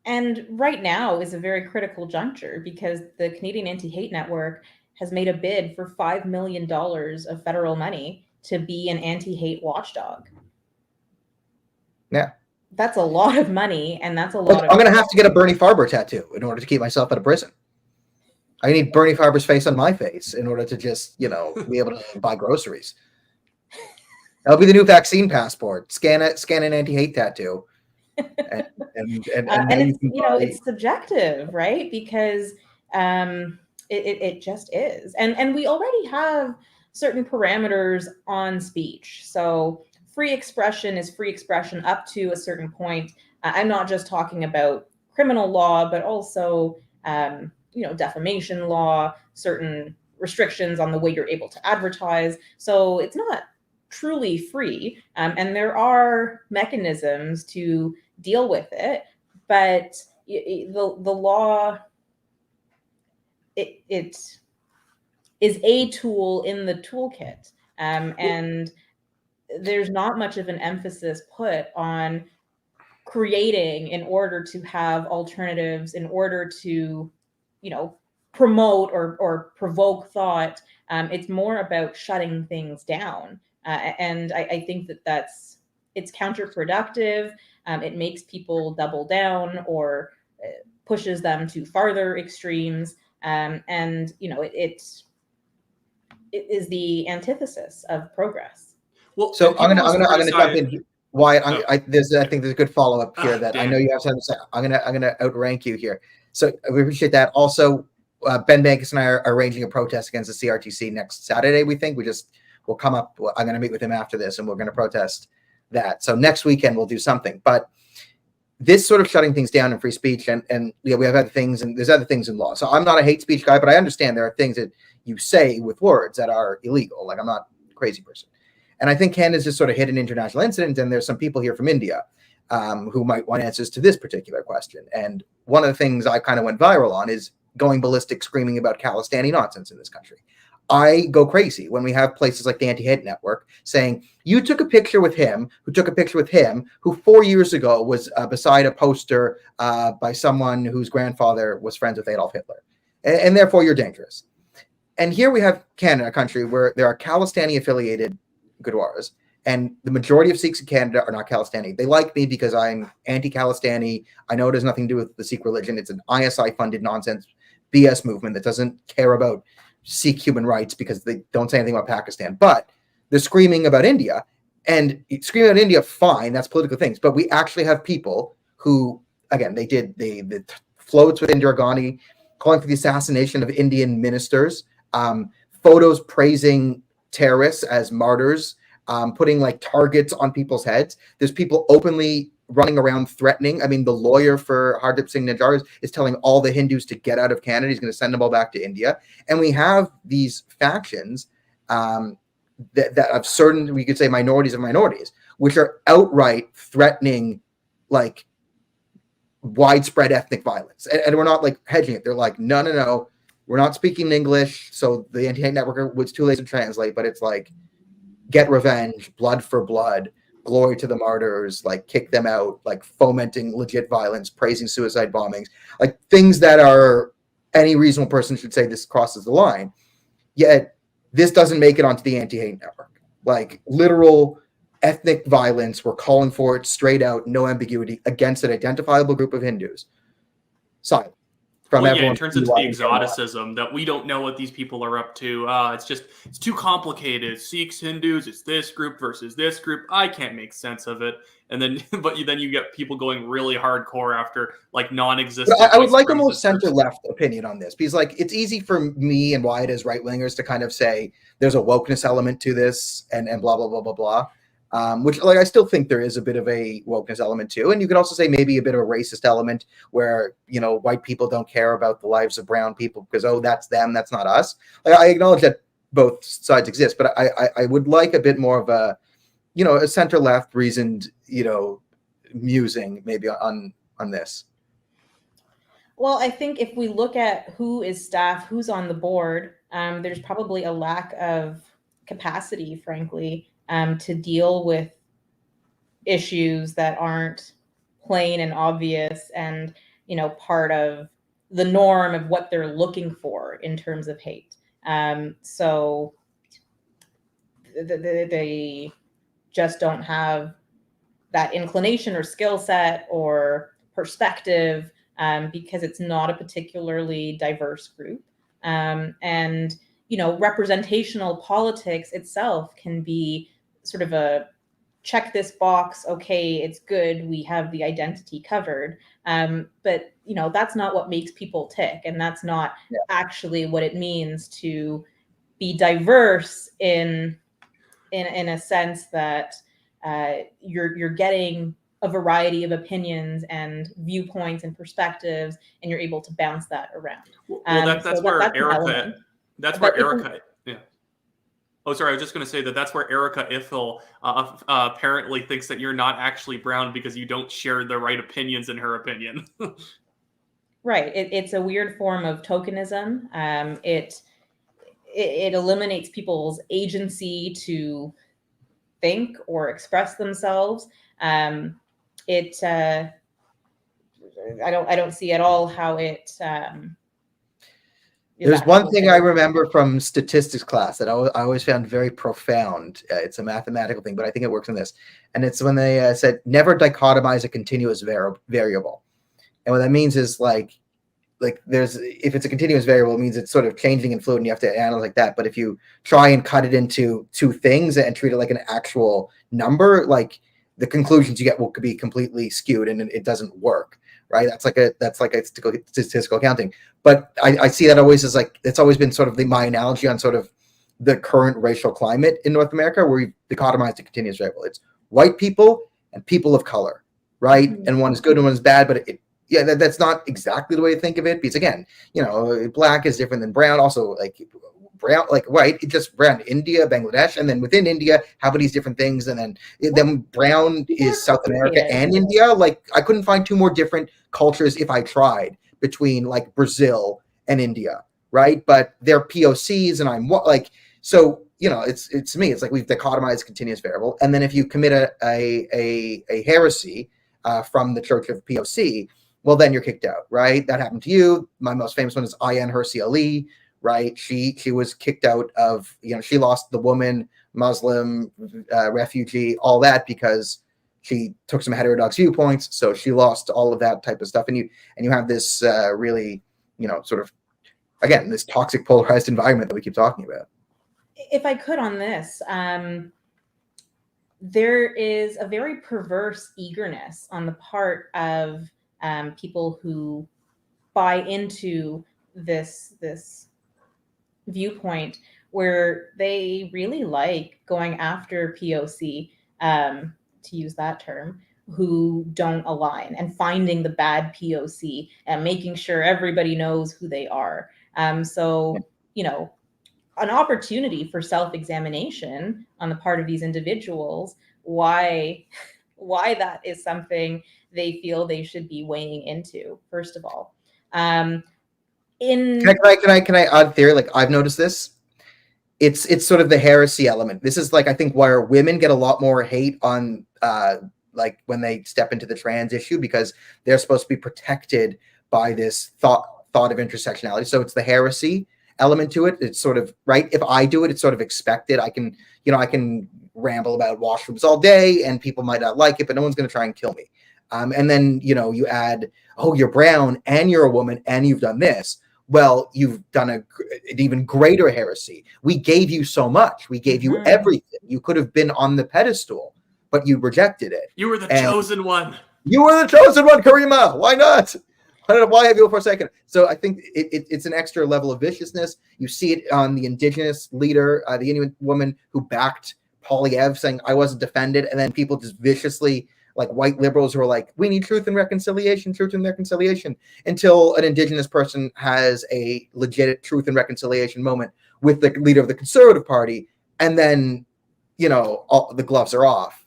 And right now is a very critical juncture because the Canadian Anti-Hate Network has made a bid for $5 million of federal money to be an anti-hate watchdog. Yeah. That's a lot of money, and that's a lot I'm going to have to get a Bernie Farber tattoo in order to keep myself out of prison. I need Bernie Farber's face on my face in order to just, be able to buy groceries. That'll be the new vaccine passport. Scan an anti-hate tattoo. And it's, it's subjective, right? Because it just is. And we already have certain parameters on speech. So free expression is free expression up to a certain point. I'm not just talking about criminal law, but also, defamation law, certain restrictions on the way you're able to advertise. So it's not truly free. And there are mechanisms to deal with it, but the law, it is a tool in the toolkit. And there's not much of an emphasis put on creating in order to have alternatives, in order to, promote or provoke thought. It's more about shutting things down. And I think it's counterproductive. It makes people double down or pushes them to farther extremes. And, it is the antithesis of progress. Well, so I'm gonna jump in, Wyatt. I think there's a good follow up here that I know you have something to say. I'm gonna outrank you here. So we appreciate that. Also, Ben Bankus and I are arranging a protest against the CRTC next Saturday. We think we'll come up. I'm gonna meet with him after this, and we're gonna protest that. So next weekend we'll do something. But this sort of shutting things down in free speech, and we have other things, and there's other things in law. So I'm not a hate speech guy, but I understand there are things that you say with words that are illegal. Like, I'm not a crazy person. And I think Canada's just sort of hit an international incident, and there's some people here from India who might want answers to this particular question. And one of the things I kind of went viral on is going ballistic, screaming about Khalistani nonsense in this country. I go crazy when we have places like the Anti-Hate Network saying, you took a picture with him, who took a picture with him, who 4 years ago was beside a poster by someone whose grandfather was friends with Adolf Hitler. And therefore, you're dangerous. And here we have Canada, a country where there are Khalistani-affiliated Gurdwaras, and the majority of Sikhs in Canada are not Khalistani. They like me because I'm anti-Khalistani. I know it has nothing to do with the Sikh religion. It's an ISI-funded nonsense BS movement that doesn't care about Sikh human rights because they don't say anything about Pakistan. But they're screaming about India, and screaming about India, fine, that's political things. But we actually have people who, again, they did the floats with Indira Gandhi, calling for the assassination of Indian ministers, photos praising terrorists as martyrs, putting like targets on people's heads. There's people openly running around threatening. I mean, the lawyer for Hardeep Singh Nijjar is telling all the Hindus to get out of Canada. He's going to send them all back to India. And we have these factions that of certain, we could say, minorities of minorities, which are outright threatening like widespread ethnic violence. And we're not like hedging it. They're like, no. We're not speaking English, so the Anti-Hate Network was too lazy to translate, but it's like, get revenge, blood for blood, glory to the martyrs, like kick them out, like fomenting legit violence, praising suicide bombings, like things that are any reasonable person should say this crosses the line. Yet this doesn't make it onto the Anti-Hate Network. Like literal ethnic violence, we're calling for it straight out, no ambiguity, against an identifiable group of Hindus. Silent. from Well, yeah, everyone. it turns into the exoticism that we don't know what these people are up to. It's too complicated. Sikhs, Hindus, it's this group versus this group. I can't make sense of it. And then, then you get people going really hardcore after like non-existent. But I would like a more supremacist center-left opinion on this, because like it's easy for me and Wyatt as right-wingers to kind of say there's a wokeness element to this and blah blah blah blah blah. Which, like, I still think there is a bit of a wokeness element too, and you could also say maybe a bit of a racist element where, you know, white people don't care about the lives of brown people because, oh, that's them, that's not us. Like, I acknowledge that both sides exist, but I would like a bit more of a, you know, a center left reasoned, you know, musing maybe on this. Well, I think if we look at who is staff, who's on the board, there's probably a lack of capacity, frankly, to deal with issues that aren't plain and obvious and, you know, part of the norm of what they're looking for in terms of hate. So they just don't have that inclination or skill set or perspective, because it's not a particularly diverse group. And, you know, representational politics itself can be sort of a check this box, okay, it's good, we have the identity covered. But, you know, that's not what makes people tick. And that's not actually what it means to be diverse in a sense that you're getting a variety of opinions and viewpoints and perspectives, and you're able to bounce that around. Well, that's where Erica. That's where Erica. Yeah. Oh, sorry. I was just going to say that's where Erica Ithel apparently thinks that you're not actually brown because you don't share the right opinions in her opinion. Right. It's a weird form of tokenism. It eliminates people's agency to think or express themselves. I don't see at all how it. There's one thing I remember from statistics class that I always found very profound. It's a mathematical thing, but I think it works in this. And it's when they said, never dichotomize a continuous variable. And what that means is like if it's a continuous variable, it means it's sort of changing in fluid and you have to analyze like that. But if you try and cut it into two things and treat it like an actual number, like the conclusions you get will be completely skewed and it doesn't work. Right. That's like a statistical accounting. But I see that always as like, it's always been sort of my analogy on sort of the current racial climate in North America, where we've dichotomized a continuous variable. It's white people and people of color. Right. Mm-hmm. And one is good and one is bad. But that's not exactly the way to think of it, because again, you know, black is different than brown. Also, like brown, like white, it's just brown. India, Bangladesh, and then within India, have these different things, and then brown is South America and India. Like I couldn't find two more different cultures if I tried between like Brazil and India, right? But they're POCs, and I'm like, so you know, it's to me, it's like we've dichotomized continuous variable, and then if you commit a heresy from the Church of POC, well, then you're kicked out, right? That happened to you. My most famous one is Ayan Hirsi Ali, right? She was kicked out of, you know, she lost the woman, Muslim, refugee, all that because she took some heterodox viewpoints. So she lost all of that type of stuff. And you have this really, you know, sort of, again, this toxic polarized environment that we keep talking about. If I could on this, there is a very perverse eagerness on the part of people who buy into this viewpoint, where they really like going after POC, to use that term, who don't align, and finding the bad POC and making sure everybody knows who they are. So, you know, an opportunity for self-examination on the part of these individuals, why that is something they feel they should be weighing into, first of all. Can I add theory? Like I've noticed this. It's sort of the heresy element. This is like, I think, where women get a lot more hate on like when they step into the trans issue, because they're supposed to be protected by this thought of intersectionality. So it's the heresy element to it. It's sort of right. If I do it, it's sort of expected. I can ramble about washrooms all day and people might not like it, but no one's going to try and kill me. And then, you add, oh, you're brown and you're a woman and you've done this. Well, you've done an even greater heresy. We gave you so much. We gave you everything. You could have been on the pedestal, but you rejected it. You were the chosen one. You were the chosen one, Caryma. Why not? Why have you for a second? So I think it's an extra level of viciousness. You see it on the indigenous leader, the Inuit woman who backed Polyev, saying, I wasn't defended. And then people just viciously, like white liberals who are like, we need truth and reconciliation, until an indigenous person has a legit truth and reconciliation moment with the leader of the Conservative Party. And then, all the gloves are off.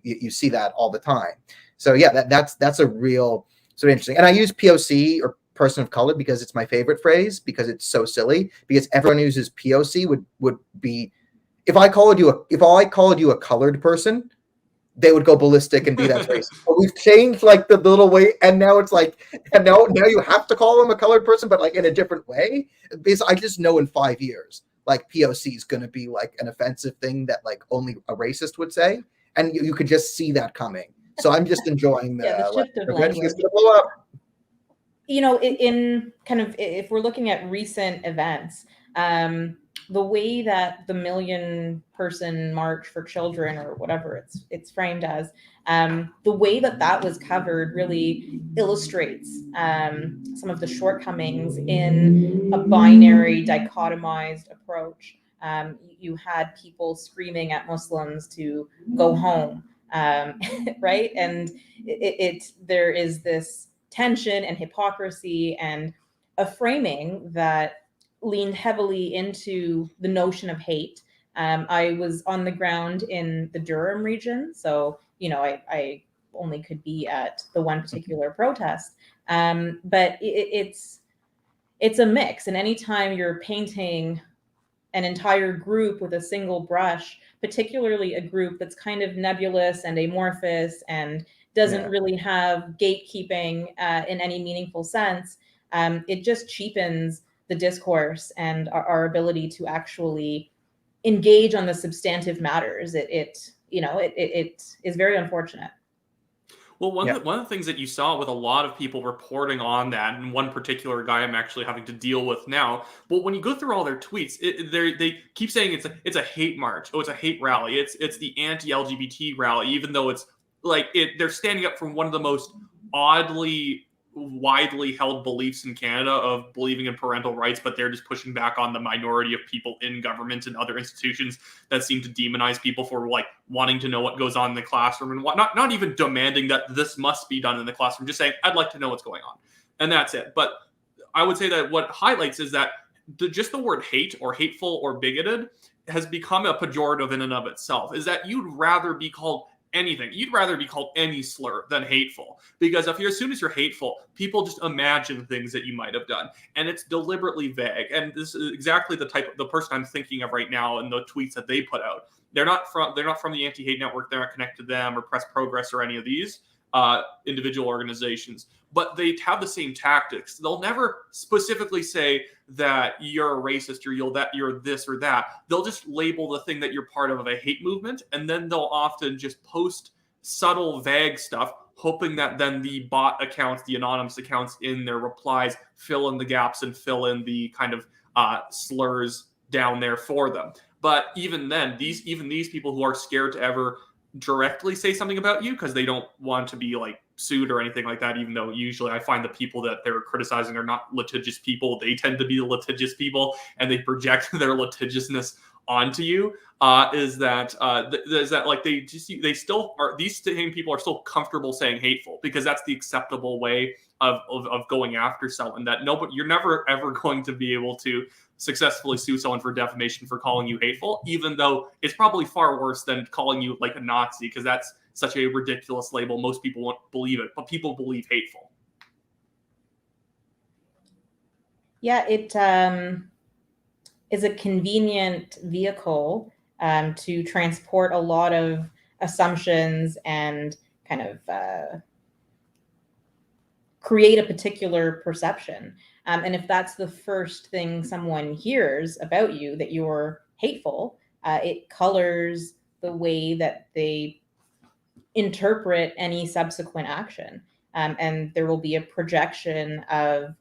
You see that all the time. So yeah, that's a real sort of interesting. And I use POC or person of color because it's my favorite phrase, because it's so silly, because everyone who uses POC would be, if I called you a colored person, they would go ballistic and be that racist. But we've changed like the little way, and now it's like, and now you have to call them a colored person, but like in a different way. Because I just know in 5 years, like POC is going to be like an offensive thing that like only a racist would say, and you could just see that coming. So I'm just enjoying the shift of language. language. Blow up. In kind of, if we're looking at recent events, the way that the million-person March for Children, or whatever it's framed as, the way that was covered really illustrates some of the shortcomings in a binary, dichotomized approach. You had people screaming at Muslims to go home, right? And there is this tension and hypocrisy and a framing that leaned heavily into the notion of hate. I was on the ground in the Durham region, so I only could be at the one particular protest. But it's a mix, and anytime you're painting an entire group with a single brush, particularly a group that's kind of nebulous and amorphous and doesn't really have gatekeeping in any meaningful sense, it just cheapens the discourse and our ability to actually engage on the substantive matters. It is very unfortunate. Well, one of the things that you saw with a lot of people reporting on that, and one particular guy I'm actually having to deal with now, but when you go through all their tweets, they keep saying it's a hate march. Oh, it's a hate rally. It's the anti-LGBT rally, even though it's like they're standing up for one of the most oddly widely held beliefs in Canada of believing in parental rights, but they're just pushing back on the minority of people in government and other institutions that seem to demonize people for like wanting to know what goes on in the classroom and whatnot. Not even demanding that this must be done in the classroom, just saying, I'd like to know what's going on. And that's it. But I would say that what highlights is that just the word hate or hateful or bigoted has become a pejorative in and of itself, is that you'd rather be called anything. You'd rather be called any slur than hateful, because as soon as you're hateful, people just imagine things that you might have done, and it's deliberately vague. And this is exactly the person I'm thinking of right now and the tweets that they put out. They're not from the Anti-Hate Network. They're not connected to them or Press Progress or any of these individual organizations, but they have the same tactics. They'll never specifically say that you're a racist or that you're this or that. They'll just label the thing that you're part of a hate movement, and then they'll often just post subtle, vague stuff, hoping that then the bot accounts, the anonymous accounts in their replies fill in the gaps and fill in the kind of slurs down there for them. But even then, these people who are scared to ever directly say something about you because they don't want to be like sued or anything like that, even though usually I find the people that they're criticizing are not litigious people. They tend to be the litigious people, and they project their litigiousness onto you. Is that like they still are, these same people are still comfortable saying hateful because that's the acceptable way of going after someone. That you're never ever going to be able to successfully sue someone for defamation for calling you hateful, even though it's probably far worse than calling you like a Nazi, because that's such a ridiculous label. Most people won't believe it, but people believe hateful. Yeah, it is a convenient vehicle to transport a lot of assumptions and kind of create a particular perception. And if that's the first thing someone hears about you, that you're hateful, it colors the way that they interpret any subsequent action. And there will be a projection of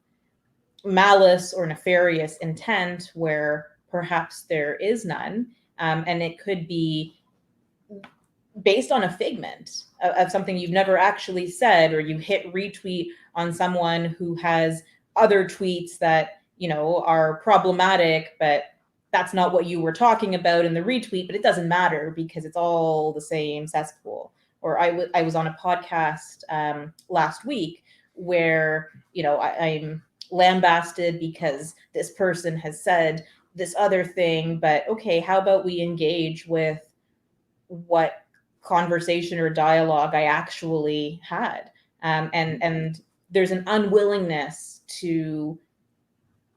malice or nefarious intent where perhaps there is none. And it could be based on a figment of something you've never actually said, or you hit retweet on someone who has other tweets that, are problematic, but that's not what you were talking about in the retweet, but it doesn't matter because it's all the same cesspool. Or I was on a podcast last week where, I'm lambasted because this person has said this other thing, but okay, how about we engage with what conversation or dialogue I actually had? And there's an unwillingness to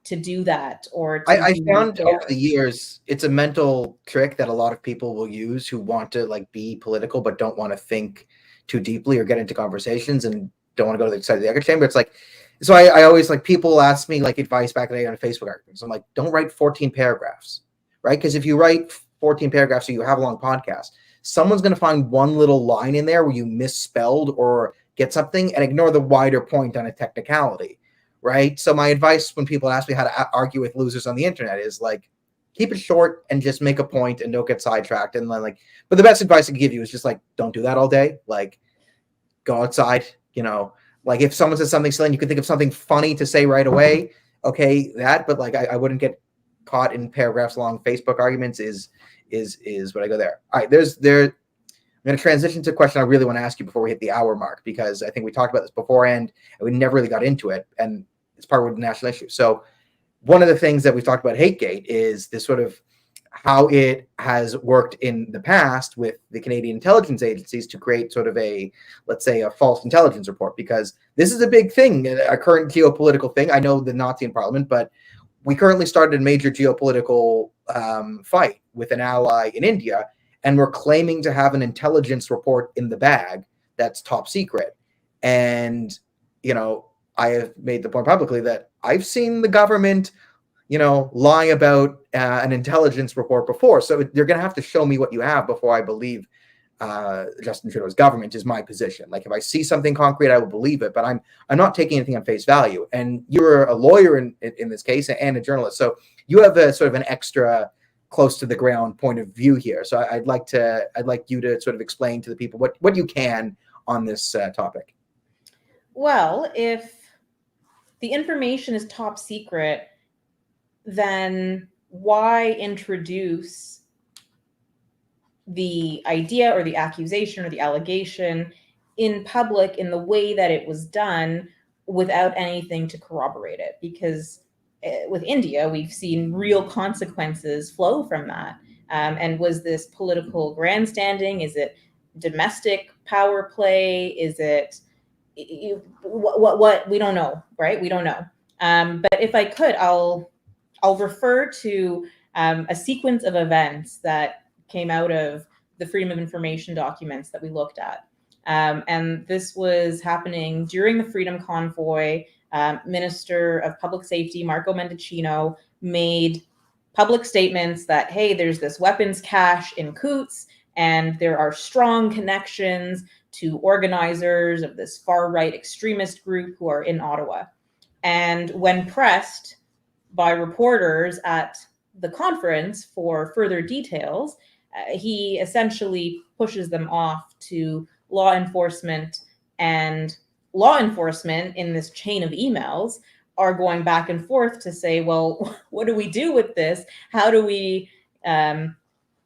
do that, or to I be found fair. over the years it's a mental trick that a lot of people will use who want to like be political but don't want to think too deeply or get into conversations and don't want to go to the side of the echo chamber. It's like, so I always, like, people ask me like advice back in the day on Facebook arguments. I'm like, don't write 14 paragraphs, right? Because if you write 14 paragraphs or you have a long podcast, someone's going to find one little line in there where you misspelled or get something and ignore the wider point on a technicality, right? So my advice when people ask me how to argue with losers on the internet is like, keep it short and just make a point and don't get sidetracked. And then, like, but the best advice I can give you is just like, don't do that all day. Like, go outside, like if someone says something silly and you can think of something funny to say right away, okay, that, but like, I wouldn't get caught in paragraphs long Facebook arguments is what I go there. All right. I'm going to transition to a question I really want to ask you before we hit the hour mark, because I think we talked about this beforehand and we never really got into it. And it's part of the national issue. So one of the things that we've talked about HateGate is this sort of how it has worked in the past with the Canadian intelligence agencies to create sort of let's say a false intelligence report, because this is a big thing, a current geopolitical thing. I know the Nazi in Parliament, but we currently started a major geopolitical fight with an ally in India, and we're claiming to have an intelligence report in the bag that's top secret. And, I have made the point publicly that I've seen the government lie about an intelligence report before. So you're going to have to show me what you have before I believe Justin Trudeau's government is my position. Like, if I see something concrete, I will believe it, but I'm not taking anything on face value. And you're a lawyer in this case and a journalist. So you have a sort of an extra close to the ground point of view here. So I'd like you to sort of explain to the people what you can on this topic. Well, if the information is top secret, then why introduce the idea or the accusation or the allegation in public in the way that it was done without anything to corroborate it? Because with India, we've seen real consequences flow from that. And was this political grandstanding? Is it domestic power play? Is it what we don't know, right? We don't know. But if I could, I'll refer to a sequence of events that came out of the Freedom of Information documents that we looked at. And this was happening during the Freedom Convoy. Minister of Public Safety, Marco Mendicino, made public statements that, hey, there's this weapons cache in Coutts, and there are strong connections to organizers of this far-right extremist group who are in Ottawa. And when pressed by reporters at the conference for further details, he essentially pushes them off to law enforcement, and law enforcement in this chain of emails are going back and forth to say, well, what do we do with this? How do we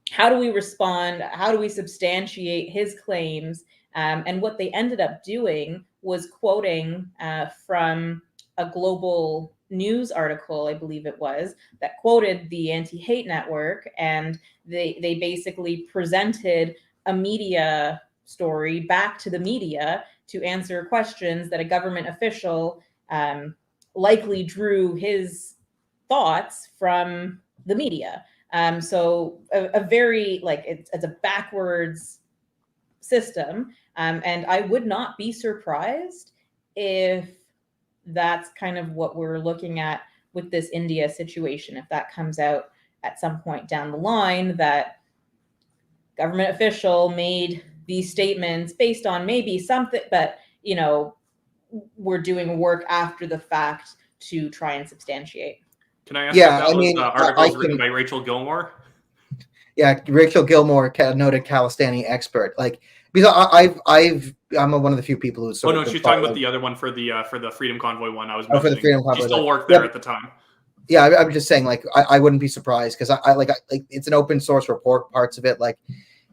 respond? How do we substantiate his claims? And what they ended up doing was quoting from a global news article, I believe it was, that quoted the Anti-Hate Network, and they basically presented a media story back to the media to answer questions that a government official likely drew his thoughts from the media. So a very, like, it's a backwards system. And I would not be surprised if that's kind of what we're looking at with this India situation. If that comes out at some point down the line, that government official made these statements based on maybe something, but, we're doing work after the fact to try and substantiate. Can I ask Yeah, if that I was mean, articles I written can. by Rachel Gilmore? Yeah, Rachel Gilmore, noted Calisthenics expert. Like, because I'm one of the few people who's Oh sort no, of been she's talking about following the other one for the Freedom Convoy one I was for the mentioning. Freedom She Convoy. still worked Yeah, there at the time. yeah, I'm just saying, like, I wouldn't be surprised because I like it's an open source report, parts of it, like,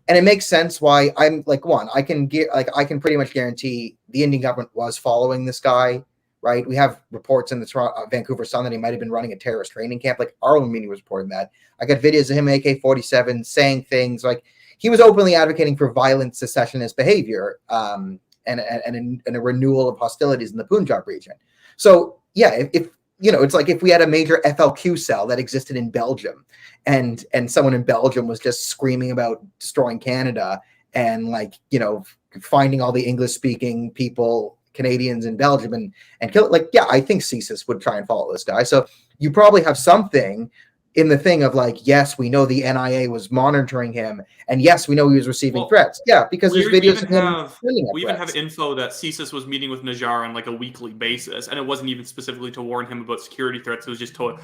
and it makes sense why I'm like, one, I can pretty much guarantee the Indian government was following this guy, right? We have reports in the Vancouver Sun that he might have been running a terrorist training camp. Like, our own media was reporting that. I got videos of him AK-47 saying things like he was openly advocating for violent secessionist behavior, and a renewal of hostilities in the Punjab region. So yeah, if it's like if we had a major FLQ cell that existed in Belgium, and someone in Belgium was just screaming about destroying Canada and, like, finding all the English speaking people, Canadians in Belgium, and kill it. Like, yeah, I think CSIS would try and follow this guy. So you probably have something in the thing of, like, yes, we know the NIA was monitoring him, and yes, we know he was receiving threats. Yeah, because there's videos of him. We even have info that CSIS was meeting with Najjar on like a weekly basis, and it wasn't even specifically to warn him about security threats. It was just to,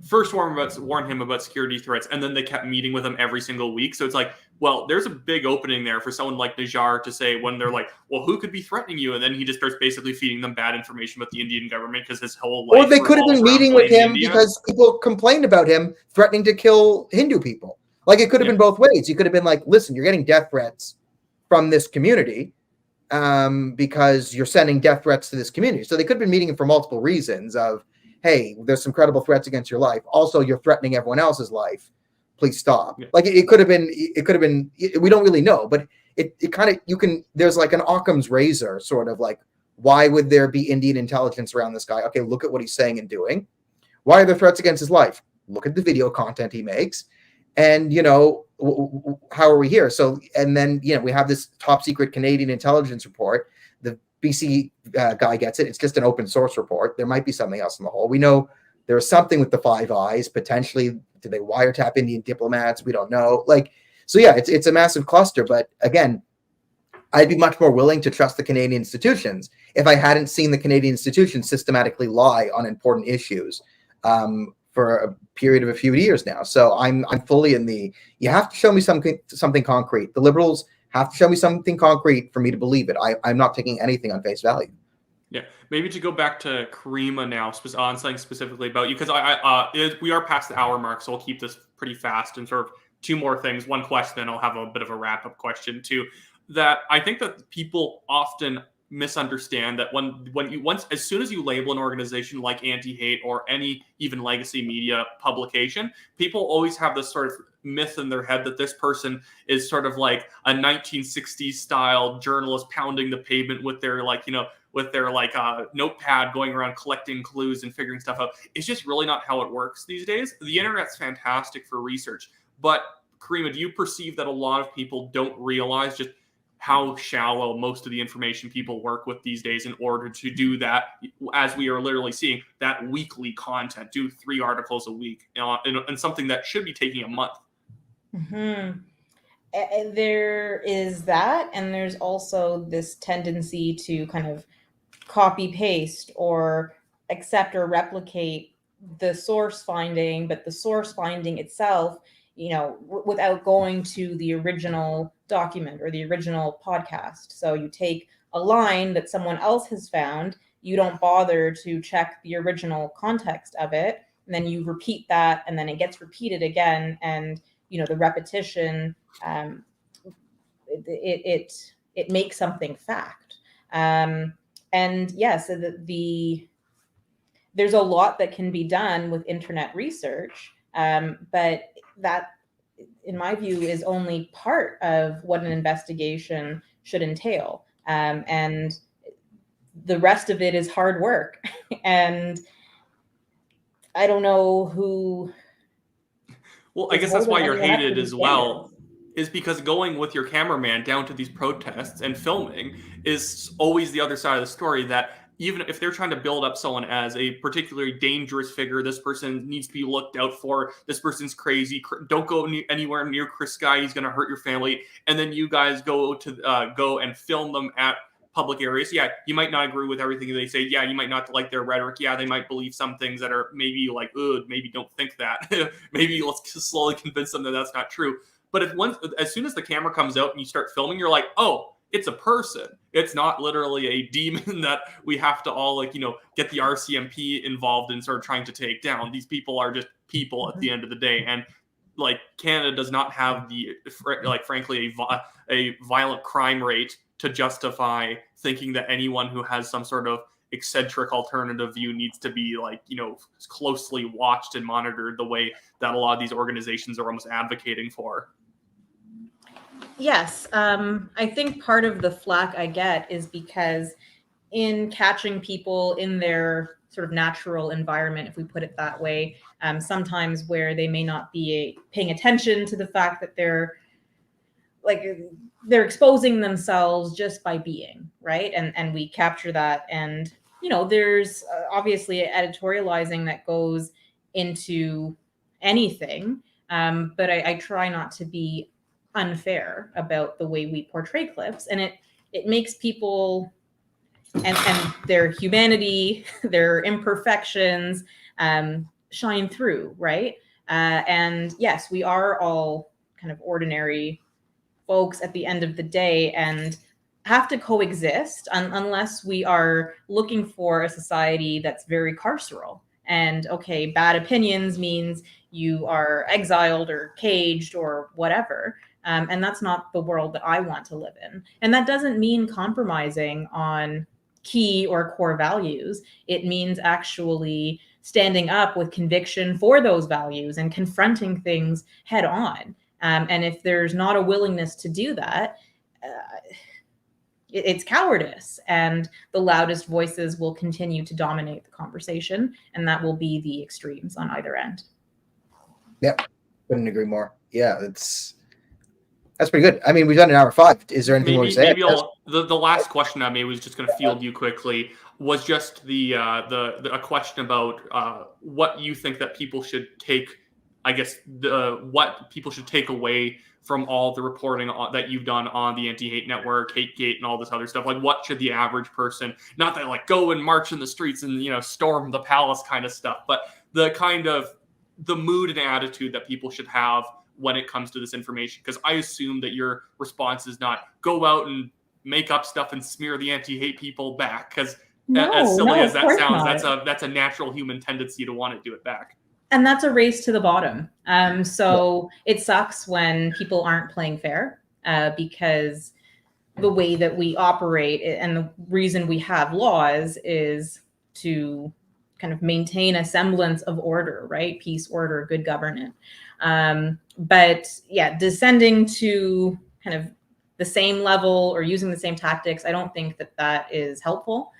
first warn him about security threats, and then they kept meeting with him every single week. So it's like, well, there's a big opening there for someone like Najjar to say, when they're like, well, who could be threatening you? And then he just starts basically feeding them bad information about the Indian government because his whole life. Or they could have been meeting with him because people complained about him threatening to kill Hindu people. Like, it could have been both ways. You could have been like, listen, you're getting death threats from this community because you're sending death threats to this community. So they could have been meeting him for multiple reasons of, hey, there's some credible threats against your life. Also, you're threatening everyone else's life. Please stop. Yeah. Like, it could have been, we don't really know, but it kind of, there's like an Occam's razor sort of like, why would there be Indian intelligence around this guy? Okay, look at what he's saying and doing. Why are there threats against his life? Look at the video content he makes. And, how are we here? So, and then, we have this top secret Canadian intelligence report. The BC guy gets it. It's just an open source report. There might be something else in the hole. We know there's something with the Five Eyes. Potentially, did they wiretap Indian diplomats? We don't know. Like, so yeah, it's a massive cluster. But again, I'd be much more willing to trust the Canadian institutions if I hadn't seen the Canadian institutions systematically lie on important issues for a period of a few years now. So I'm fully in the, you have to show me something concrete. The Liberals have to show me something concrete for me to believe it. I'm not taking anything on face value. Yeah, maybe to go back to Caryma now, on something specifically about you, because we are past the hour mark, so I'll keep this pretty fast and sort of two more things. One question, then I'll have a bit of a wrap-up question too. That I think that people often misunderstand that as soon as you label an organization like Anti-Hate or any even legacy media publication, people always have this sort of myth in their head that this person is sort of like a 1960s style journalist pounding the pavement with their notepad going around collecting clues and figuring stuff out. It's just really not how it works these days. The internet's fantastic for research, but Caryma, do you perceive that a lot of people don't realize just how shallow most of the information people work with these days in order to do that, as we are literally seeing, that weekly content, do 3 articles a week, and something that should be taking a month? Mm-hmm. There is that, and there's also this tendency to kind of copy paste or accept or replicate the source finding, but the source finding itself, without going to the original document or the original podcast. So you take a line that someone else has found, you don't bother to check the original context of it, and then you repeat that, and then it gets repeated again, and the repetition, it makes something fact. And yes, there's a lot that can be done with internet research, but that, in my view, is only part of what an investigation should entail. And the rest of it is hard work. And I don't know who. Well, I guess that's why you're hated as well, is because going with your cameraman down to these protests and filming is always the other side of the story, that even if they're trying to build up someone as a particularly dangerous figure, this person needs to be looked out for, this person's crazy, don't go anywhere near Chris Guy, he's going to hurt your family, and then you guys go and film them at public areas. Yeah, you might not agree with everything they say. Yeah, you might not like their rhetoric. Yeah, they might believe some things that are maybe like, ugh, maybe don't think that. Maybe let's slowly convince them that that's not true. But as soon as the camera comes out and you start filming, you're like, oh, it's a person. It's not literally a demon that we have to all get the RCMP involved and start trying to take down. These people are just people at the end of the day. And Canada does not have frankly, a violent crime rate to justify thinking that anyone who has some sort of eccentric alternative view needs to be closely watched and monitored the way that a lot of these organizations are almost advocating for. Yes. I think part of the flack I get is because in catching people in their sort of natural environment, if we put it that way, sometimes where they may not be paying attention to the fact that they're exposing themselves just by being, right? And we capture that. And, there's obviously editorializing that goes into anything. But I try not to be unfair about the way we portray clips. And it makes people and their humanity, their imperfections shine through, right? And yes, we are all kind of ordinary folks at the end of the day and have to coexist unless we are looking for a society that's very carceral. And okay, bad opinions means you are exiled or caged or whatever. And that's not the world that I want to live in. And that doesn't mean compromising on key or core values. It means actually standing up with conviction for those values and confronting things head on. And if there's not a willingness to do that, it's cowardice, and the loudest voices will continue to dominate the conversation, and that will be the extremes on either end. Yep, couldn't agree more. Yeah, that's pretty good. I mean, we've done an hour 5. Is there anything more to say? Maybe the last question I made was just going to field you quickly. Was just a question about what you think that people should take. I guess what people should take away from all the reporting that you've done on the Anti-Hate Network, HateGate, and all this other stuff. What should the average person, not that go and march in the streets and storm the palace kind of stuff, but the kind of the mood and attitude that people should have when it comes to this information? Because I assume that your response is not go out and make up stuff and smear the anti-hate people back. Because as silly as that sounds, that's a natural human tendency to want to do it back. And that's a race to the bottom. So it sucks when people aren't playing fair because the way that we operate and the reason we have laws is to kind of maintain a semblance of order, right? Peace, order, good governance. But yeah, descending to kind of the same level or using the same tactics, I don't think that is helpful.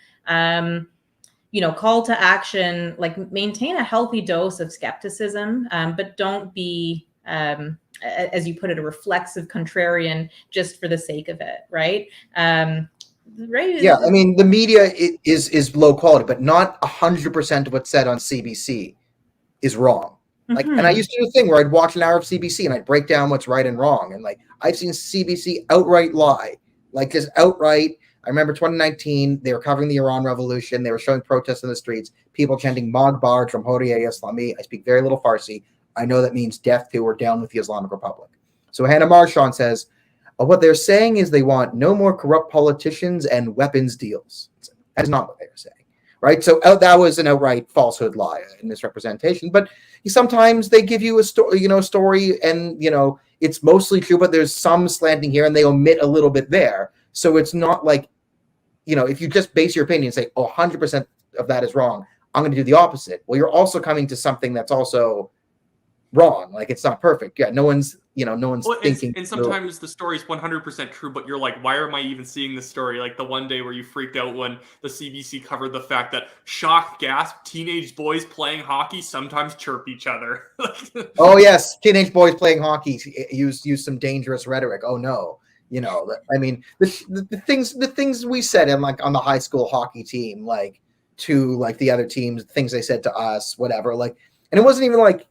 Call to action, maintain a healthy dose of skepticism, but don't be, as you put it, a reflexive contrarian just for the sake of it, right? Right. Yeah, I mean, the media is low quality, but not 100% of what's said on CBC is wrong. And I used to do a thing where I'd watch an hour of CBC and I'd break down what's right and wrong. And I've seen CBC outright lie, just outright. I remember 2019, they were covering the Iran Revolution. They were showing protests in the streets, people chanting Magbar, Jamhuriya Islami. I speak very little Farsi. I know that means death to or down with the Islamic Republic. So Hannah Marchand says, what they're saying is they want no more corrupt politicians and weapons deals. That's not what they were saying, right? So that was an outright falsehood, lie, and misrepresentation. But sometimes they give you a story, and it's mostly true, but there's some slanting here, and they omit a little bit there. So it's not if you just base your opinion and say, 100% of that is wrong, I'm going to do the opposite. Well, you're also coming to something that's also wrong. It's not perfect. Yeah, no one's thinking. And sometimes the story is 100% true, but you're like, why am I even seeing this story? The one day where you freaked out when the CBC covered the fact that shock gasp, teenage boys playing hockey sometimes chirp each other. Oh yes, teenage boys playing hockey use some dangerous rhetoric. Oh no. I mean, the things we said in like on the high school hockey team, like to like the other teams, things they said to us, whatever. Like, and it wasn't even like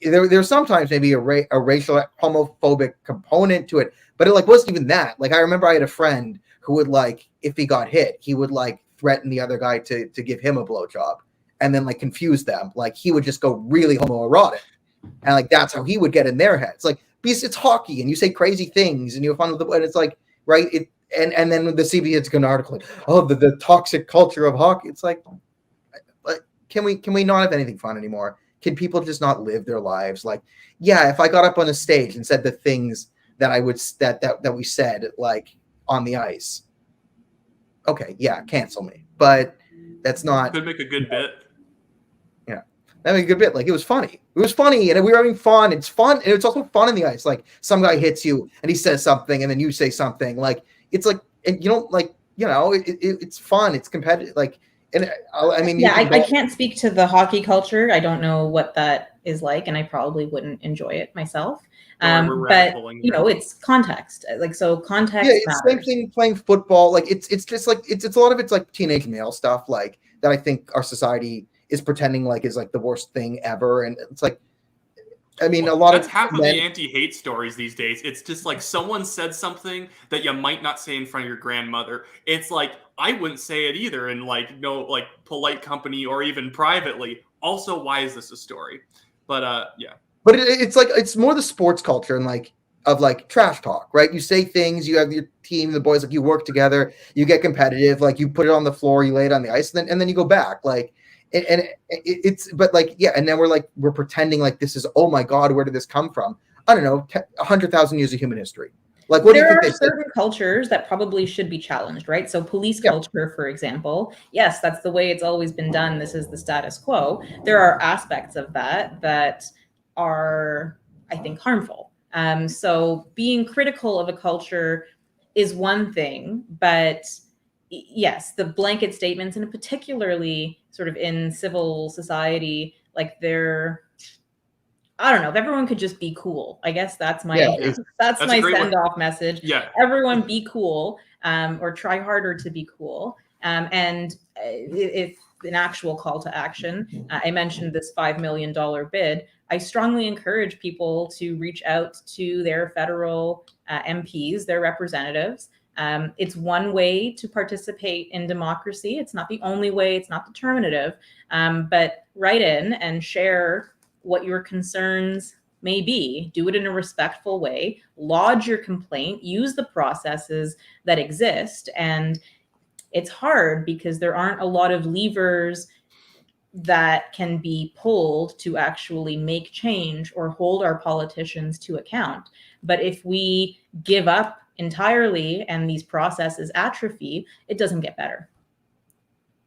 there's sometimes maybe a racial homophobic component to it, but it like wasn't even that. Like I remember I had a friend who would like if he got hit, he would like threaten the other guy to give him a blowjob, and then like confuse them. Like he would just go really homoerotic, and like that's how he would get in their heads. Like because it's hockey, and you say crazy things, and you have fun with the, and it's like right it. And then the CBS got an article like, oh, the toxic culture of hockey. It's like can we not have anything fun anymore? Can people just not live their lives? Like, yeah, if I got up on a stage and said the things that I would that we said like on the ice, okay, yeah, cancel me. But that's not. Could make a good bit. Yeah, that made a good bit. Like it was funny. It was funny, and we were having fun. It's fun, and it's also fun in the ice. Like some guy hits you, and he says something, and then you say something. Like it's like, and you don't like, it's fun. It's competitive. Like. And I mean, yeah, I can't speak to the hockey culture. I don't know what that is like, and I probably wouldn't enjoy it myself. But it's context. Like so, context. Yeah, it's matters. same thing playing football. Like it's just like it's a lot of it's like teenage male stuff. Like that, I think our society is pretending like is like the worst thing ever, and it's like. I mean, a lot that's of half of the anti-hate stories these days. It's just like someone said something that you might not say in front of your grandmother. It's like I wouldn't say it either in like polite company or even privately. Also, why is this a story? But yeah. But it's like it's more the sports culture and like of like trash talk, right? You say things, you have your team, the boys, like you work together, you get competitive, like you put it on the floor, you lay it on the ice, and then you go back, like. And it's but like yeah, and then we're pretending like this is oh my god, where did this come from? I don't know, 100,000 years of human history. Like what do you think? There are certain cultures that probably should be challenged, right? So police culture, for example, yes, that's the way it's always been done. This is the status quo. There are aspects of that are, I think, harmful. So being critical of a culture is one thing, but yes, the blanket statements, and particularly sort of in civil society, like I don't know, if everyone could just be cool. I guess that's my that's my send-off message. Yeah, everyone be cool, or try harder to be cool. And if an actual call to action, I mentioned this $5 million bid. I strongly encourage people to reach out to their federal MPs, their representatives. It's one way to participate in democracy. It's not the only way. It's not determinative. But write in and share what your concerns may be. Do it in a respectful way. Lodge your complaint. Use the processes that exist. And it's hard because there aren't a lot of levers that can be pulled to actually make change or hold our politicians to account. But if we give up entirely and these processes atrophy, it doesn't get better.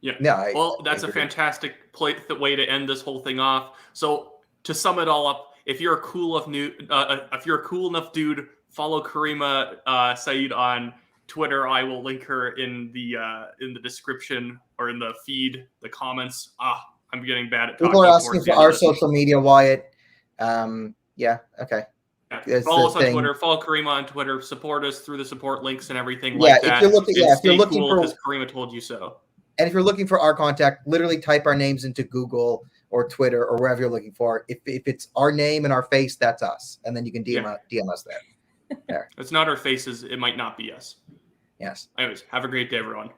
Yeah. Well, that's a fantastic way to end this whole thing off. So to sum it all up, if you're a cool enough dude, follow Caryma Sa'd on Twitter. I will link her in the description or in the feed, the comments. I'm getting bad at talking. People are asking for our social media, Wyatt. Yeah. Okay. Yeah. Follow us on Twitter. Follow Caryma on Twitter. Support us through the support links and everything like that. If you're looking cool because Caryma told you so. And if you're looking for our contact, literally type our names into Google or Twitter or wherever you're looking for. If it's our name and our face, that's us, and then you can DM us there. It's not our faces. It might not be us. Yes. Anyways, have a great day, everyone.